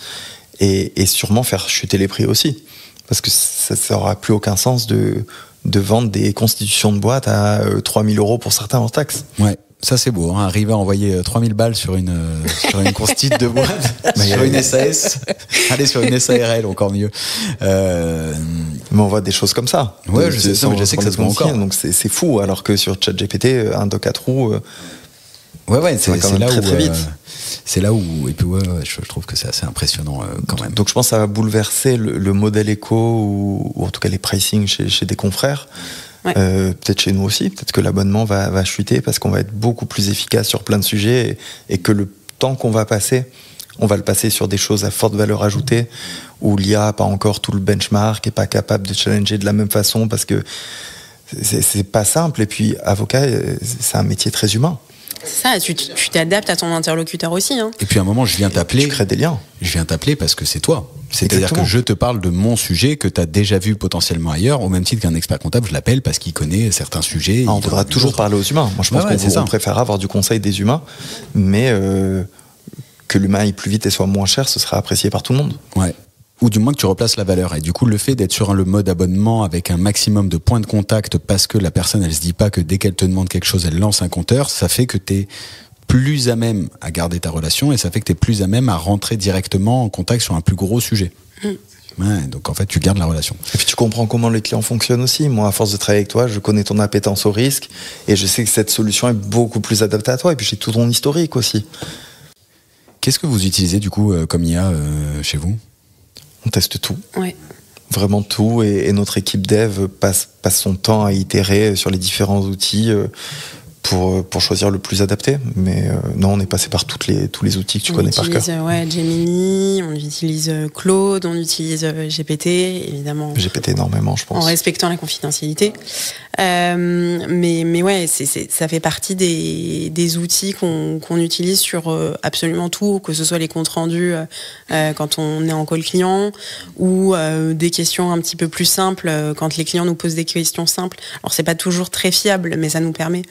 et sûrement faire chuter les prix aussi. Parce que ça n'aura plus aucun sens de vendre des constitutions de boîtes à 3 000 € pour certains hors taxe. Ouais. Ça c'est beau, hein, arriver à envoyer 3 000 balles sur une constite de boîte, sur une SAS, aller sur une SARL, encore mieux. Mais on voit des choses comme ça. Ouais, je sais que ça se voit encore. Donc c'est fou, alors que sur ChatGPT, un doc à trous, c'est là où très vite. C'est là où, et puis je trouve que c'est assez impressionnant quand même. Donc je pense que ça va bouleverser le modèle éco ou en tout cas les pricing chez des confrères. Ouais. Peut-être chez nous aussi, peut-être que l'abonnement va chuter parce qu'on va être beaucoup plus efficace sur plein de sujets et que le temps qu'on va passer, on va le passer sur des choses à forte valeur ajoutée où l'IA n'a pas encore tout le benchmark, n'est pas capable de challenger de la même façon parce que c'est pas simple. Et puis avocat, c'est un métier très humain. C'est ça, tu t'adaptes à ton interlocuteur aussi. Hein. Et puis à un moment, je viens t'appeler. Tu crées des liens. Je viens t'appeler parce que c'est toi. C'est-à-dire que je te parle de mon sujet que tu as déjà vu potentiellement ailleurs, au même titre qu'un expert comptable, je l'appelle parce qu'il connaît certains sujets. On devra toujours parler aux humains. Moi, je pense qu'on préfère avoir du conseil des humains, mais que l'humain aille plus vite et soit moins cher, ce sera apprécié par tout le monde. Ouais. Ou du moins que tu replaces la valeur. Et du coup, le fait d'être sur le mode abonnement avec un maximum de points de contact parce que la personne, elle se dit pas que dès qu'elle te demande quelque chose, elle lance un compteur, ça fait que t'es plus à même à garder ta relation et ça fait que t'es plus à même à rentrer directement en contact sur un plus gros sujet. Ouais, donc en fait, tu gardes la relation. Et puis tu comprends comment les clients fonctionnent aussi. Moi, à force de travailler avec toi, je connais ton appétence au risque et je sais que cette solution est beaucoup plus adaptée à toi. Et puis j'ai tout ton historique aussi. Qu'est-ce que vous utilisez du coup comme IA chez vous ? On teste tout. Ouais. Vraiment tout. Et notre équipe dev passe son temps à itérer sur les différents outils pour choisir le plus adapté. Mais non, on est passé par tous les outils que tu connais par cœur. Gemini, on utilise Claude, on utilise GPT, évidemment. GPT énormément, je pense. En respectant la confidentialité. Mais ouais, ça fait partie des outils qu'on utilise sur absolument tout, que ce soit les comptes rendus quand on est en call client ou des questions un petit peu plus simples quand les clients nous posent des questions simples. Alors c'est pas toujours très fiable, mais ça nous permet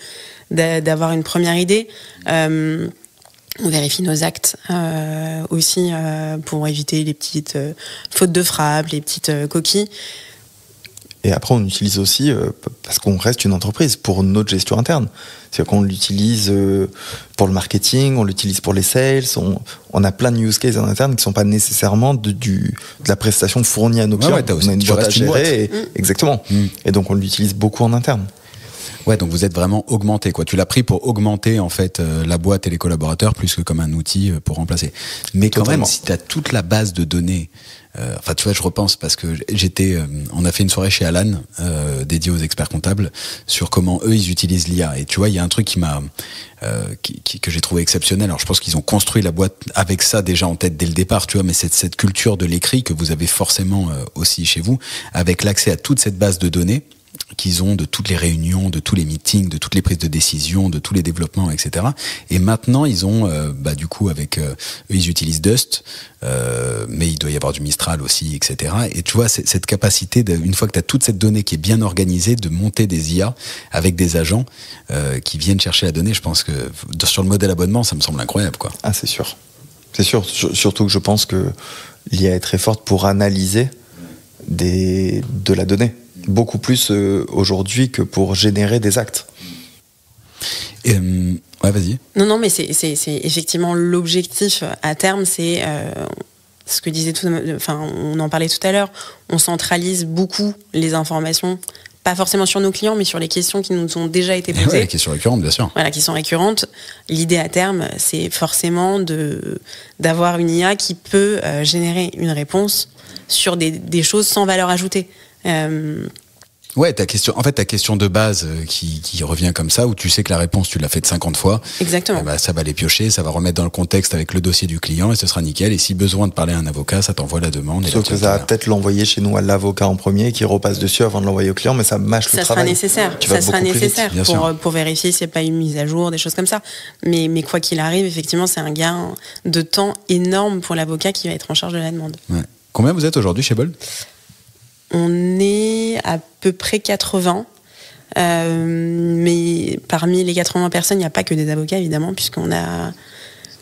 d'avoir une première idée. On vérifie nos actes aussi pour éviter les petites fautes de frappe, les petites coquilles. Et après, on utilise aussi, parce qu'on reste une entreprise, pour notre gestion interne. C'est-à-dire qu'on l'utilise pour le marketing, on l'utilise pour les sales, on a plein de use cases en interne qui ne sont pas nécessairement de la prestation fournie à nos clients. Ouais, on a une boîte à gérer. Exactement. Et donc, on l'utilise beaucoup en interne. Ouais, donc vous êtes vraiment augmenté, quoi. Tu l'as pris pour augmenter, en fait, la boîte et les collaborateurs, plus que comme un outil pour remplacer. Mais quand même, si tu as toute la base de données, enfin, tu vois, je repense parce que on a fait une soirée chez Alan, dédiée aux experts comptables, sur comment eux, ils utilisent l'IA. Et tu vois, il y a un truc que j'ai trouvé exceptionnel. Alors, je pense qu'ils ont construit la boîte avec ça déjà en tête dès le départ, tu vois, mais cette culture de l'écrit que vous avez forcément aussi chez vous, avec l'accès à toute cette base de données qu'ils ont de toutes les réunions, de tous les meetings, de toutes les prises de décision, de tous les développements, etc. Et maintenant, ils ont, du coup, eux, ils utilisent Dust, mais il doit y avoir du Mistral aussi, etc. Et tu vois, cette capacité, une fois que tu as toute cette donnée qui est bien organisée, de monter des IA avec des agents qui viennent chercher la donnée, je pense que sur le modèle abonnement, ça me semble incroyable, quoi. Ah, c'est sûr. C'est sûr. Surtout que je pense que l'IA est très forte pour analyser de la donnée. Beaucoup plus aujourd'hui que pour générer des actes. Ouais, vas-y. Non, mais c'est effectivement l'objectif à terme, c'est ce que disait on en parlait tout à l'heure, on centralise beaucoup les informations, pas forcément sur nos clients, mais sur les questions qui nous ont déjà été posées. Ouais, les questions récurrentes, bien sûr. Voilà, qui sont récurrentes. L'idée à terme, c'est forcément d'avoir une IA qui peut générer une réponse sur des choses sans valeur ajoutée. Ouais, ta question de base qui revient comme ça, où tu sais que la réponse, tu l'as faite 50 fois. Exactement. Ça va les piocher, ça va remettre dans le contexte avec le dossier du client et ce sera nickel. Et si besoin de parler à un avocat, ça t'envoie la demande. Sauf que ça va peut-être l'envoyer chez nous à l'avocat en premier, qui repasse dessus avant de l'envoyer au client, mais ça mâche le travail. Ça sera nécessaire pour vérifier s'il n'y a pas une mise à jour, des choses comme ça. Mais quoi qu'il arrive, effectivement, c'est un gain de temps énorme pour l'avocat qui va être en charge de la demande. Ouais. Combien vous êtes aujourd'hui chez Bold ? On est à peu près 80, mais parmi les 80 personnes, il n'y a pas que des avocats, évidemment, puisqu'on a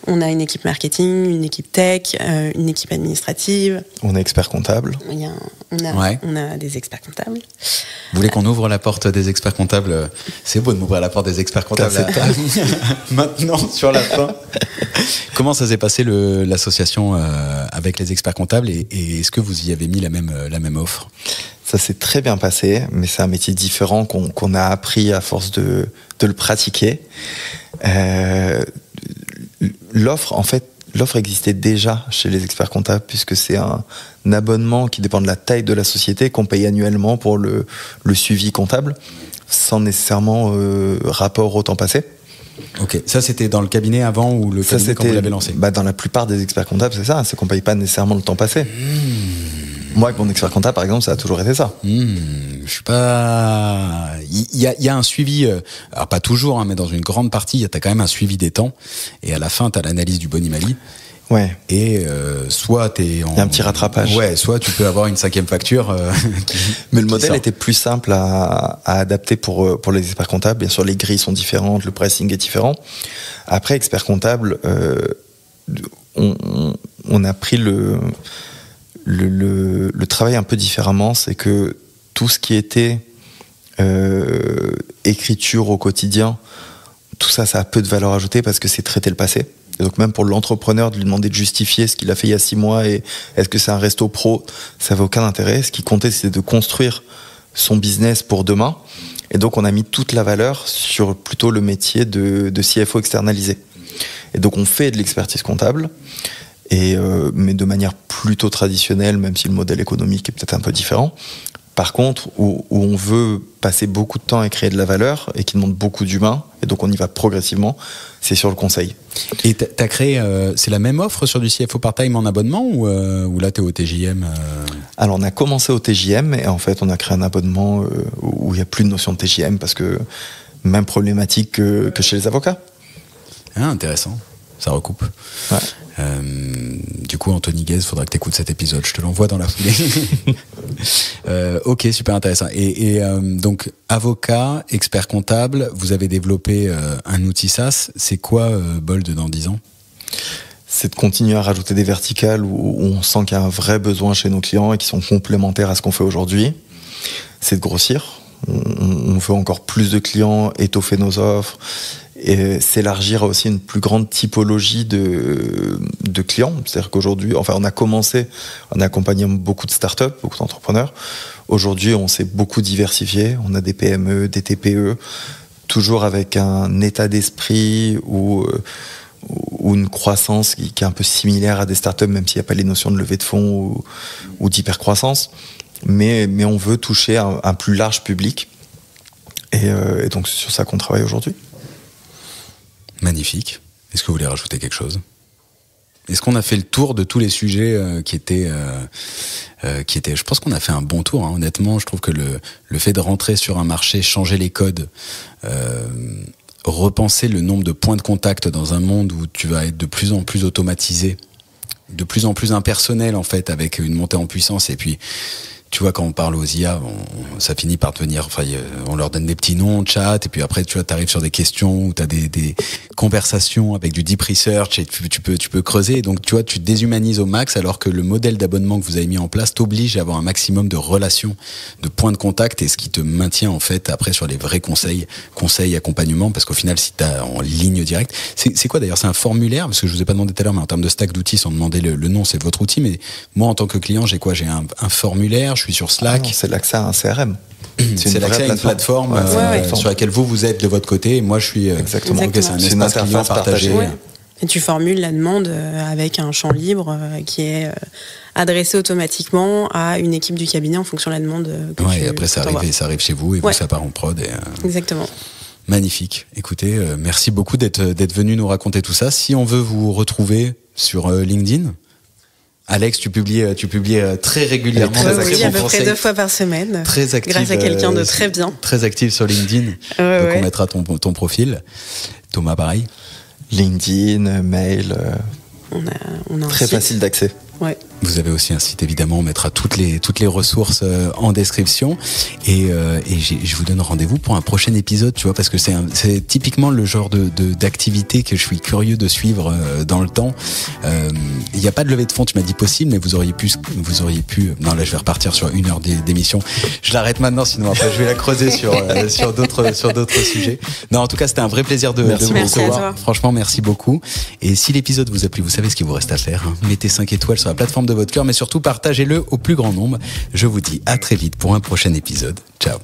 une équipe marketing, une équipe tech, une équipe administrative. On est expert comptable. On a des experts comptables. Vous voulez qu'on ouvre la porte des experts comptables ? C'est beau de m'ouvrir la porte des experts comptables maintenant, sur la fin. Comment ça s'est passé l'association avec les experts comptables et est-ce que vous y avez mis la même offre ? Ça s'est très bien passé, mais c'est un métier différent qu'on a appris à force de le pratiquer. L'offre existait déjà chez les experts comptables puisque c'est un abonnement qui dépend de la taille de la société qu'on paye annuellement pour le suivi comptable sans nécessairement rapport au temps passé. Ok, ça c'était dans le cabinet avant ou le cabinet quand vous l'avez lancé ? Dans la plupart des experts comptables, c'est qu'on paye pas nécessairement le temps passé. Moi, avec mon expert comptable, par exemple, ça a toujours été ça. Je suis pas. Il y a un suivi, alors pas toujours, mais dans une grande partie, t'as quand même un suivi des temps. Et à la fin, t'as l'analyse du Boni-Mali. Ouais. Et soit t'es en. Il y a un petit rattrapage. Ouais, soit tu peux avoir une 5e facture. Mais le modèle était plus simple à adapter pour les experts comptables. Bien sûr, les grilles sont différentes, le pricing est différent. Après, expert comptable, on a pris le travail un peu différemment, c'est que tout ce qui était écriture au quotidien, tout ça a peu de valeur ajoutée parce que c'est traiter le passé. Et donc même pour l'entrepreneur, de lui demander de justifier ce qu'il a fait il y a 6 mois et est-ce que c'est un resto pro, ça n'avait aucun intérêt. Ce qui comptait, c'était de construire son business pour demain. Et donc on a mis toute la valeur sur plutôt le métier de CFO externalisé. Et donc on fait de l'expertise comptable, mais de manière plutôt traditionnelle, même si le modèle économique est peut-être un peu différent. Par contre, où on veut passer beaucoup de temps à créer de la valeur et qui demande beaucoup d'humains, et donc on y va progressivement, c'est sur le conseil. Et t'as créé, c'est la même offre sur du CFO part-time en abonnement ou là t'es au TJM Alors on a commencé au TJM et en fait on a créé un abonnement où il n'y a plus de notion de TJM parce que même problématique que chez les avocats. Ah, intéressant, ça recoupe. Ouais. Du coup, Anthony Guez, faudra que tu écoutes cet épisode, je te l'envoie dans la foulée. Ok, super intéressant. Et donc, avocat, expert comptable, vous avez développé un outil SaaS. C'est quoi Bold dans 10 ans ? C'est de continuer à rajouter des verticales où on sent qu'il y a un vrai besoin chez nos clients et qui sont complémentaires à ce qu'on fait aujourd'hui. C'est de grossir. On veut encore plus de clients, étoffer nos offres et s'élargir à aussi une plus grande typologie de clients. C'est-à-dire qu'aujourd'hui, on a commencé en accompagnant beaucoup de startups, beaucoup d'entrepreneurs. Aujourd'hui, on s'est beaucoup diversifié. On a des PME, des TPE, toujours avec un état d'esprit ou une croissance qui est un peu similaire à des startups, même s'il n'y a pas les notions de levée de fonds ou d'hypercroissance. Mais on veut toucher un plus large public. Et donc, c'est sur ça qu'on travaille aujourd'hui. Magnifique. Est-ce que vous voulez rajouter quelque chose ? Est-ce qu'on a fait le tour de tous les sujets qui étaient je pense qu'on a fait un bon tour, hein. Honnêtement, je trouve que le fait de rentrer sur un marché, changer les codes, repenser le nombre de points de contact dans un monde où tu vas être de plus en plus automatisé, de plus en plus impersonnel en fait, avec une montée en puissance, et puis tu vois, quand on parle aux IA, ça finit par devenir, enfin, on leur donne des petits noms, chat, et puis après, tu vois, t'arrives sur des questions où t'as des conversations avec du deep research et tu peux creuser. Donc, tu vois, tu te déshumanises au max, alors que le modèle d'abonnement que vous avez mis en place t'oblige à avoir un maximum de relations, de points de contact, et ce qui te maintient, en fait, après, sur les vrais conseils, accompagnement, parce qu'au final, si t'as en ligne directe, c'est quoi d'ailleurs? C'est un formulaire, parce que je vous ai pas demandé tout à l'heure, mais en termes de stack d'outils, sans demander le nom, c'est votre outil, mais moi, en tant que client, j'ai quoi? J'ai un formulaire, je suis sur Slack. Ah non, c'est l'accès à un CRM. C'est l'accès à une plateforme sur laquelle vous êtes de votre côté, et moi je suis exactement. Okay, c'est un espace client partagé. Ouais. Et tu formules la demande avec un champ libre qui est adressé automatiquement à une équipe du cabinet en fonction de la demande que tu et après ça arrive chez vous et vous, ça part en prod. Exactement. Magnifique. Écoutez, merci beaucoup d'être venu nous raconter tout ça. Si on veut vous retrouver sur LinkedIn, Alex, tu publies très régulièrement. Oui, à peu près 2 fois par semaine. Très active. Grâce à quelqu'un de très bien. Très active sur LinkedIn. Donc on mettra ton profil. Thomas, pareil. LinkedIn, mail. On a très facile d'accès. Ouais. Vous avez aussi un site, évidemment, on mettra toutes les ressources en description, et je vous donne rendez-vous pour un prochain épisode, tu vois, parce que c'est typiquement le genre d'activité que je suis curieux de suivre dans le temps. Il n'y a pas de levée de fonds, tu m'as dit possible, mais vous auriez pu. Non, là je vais repartir sur 1 heure d'émission. Je l'arrête maintenant, sinon après je vais la creuser sur d'autres sujets. Non, en tout cas, c'était un vrai plaisir de vous recevoir. Franchement, merci beaucoup. Et si l'épisode vous a plu, vous savez ce qu'il vous reste à faire. Mettez 5 étoiles sur la plateforme de votre cœur, mais surtout partagez-le au plus grand nombre. Je vous dis à très vite pour un prochain épisode. Ciao.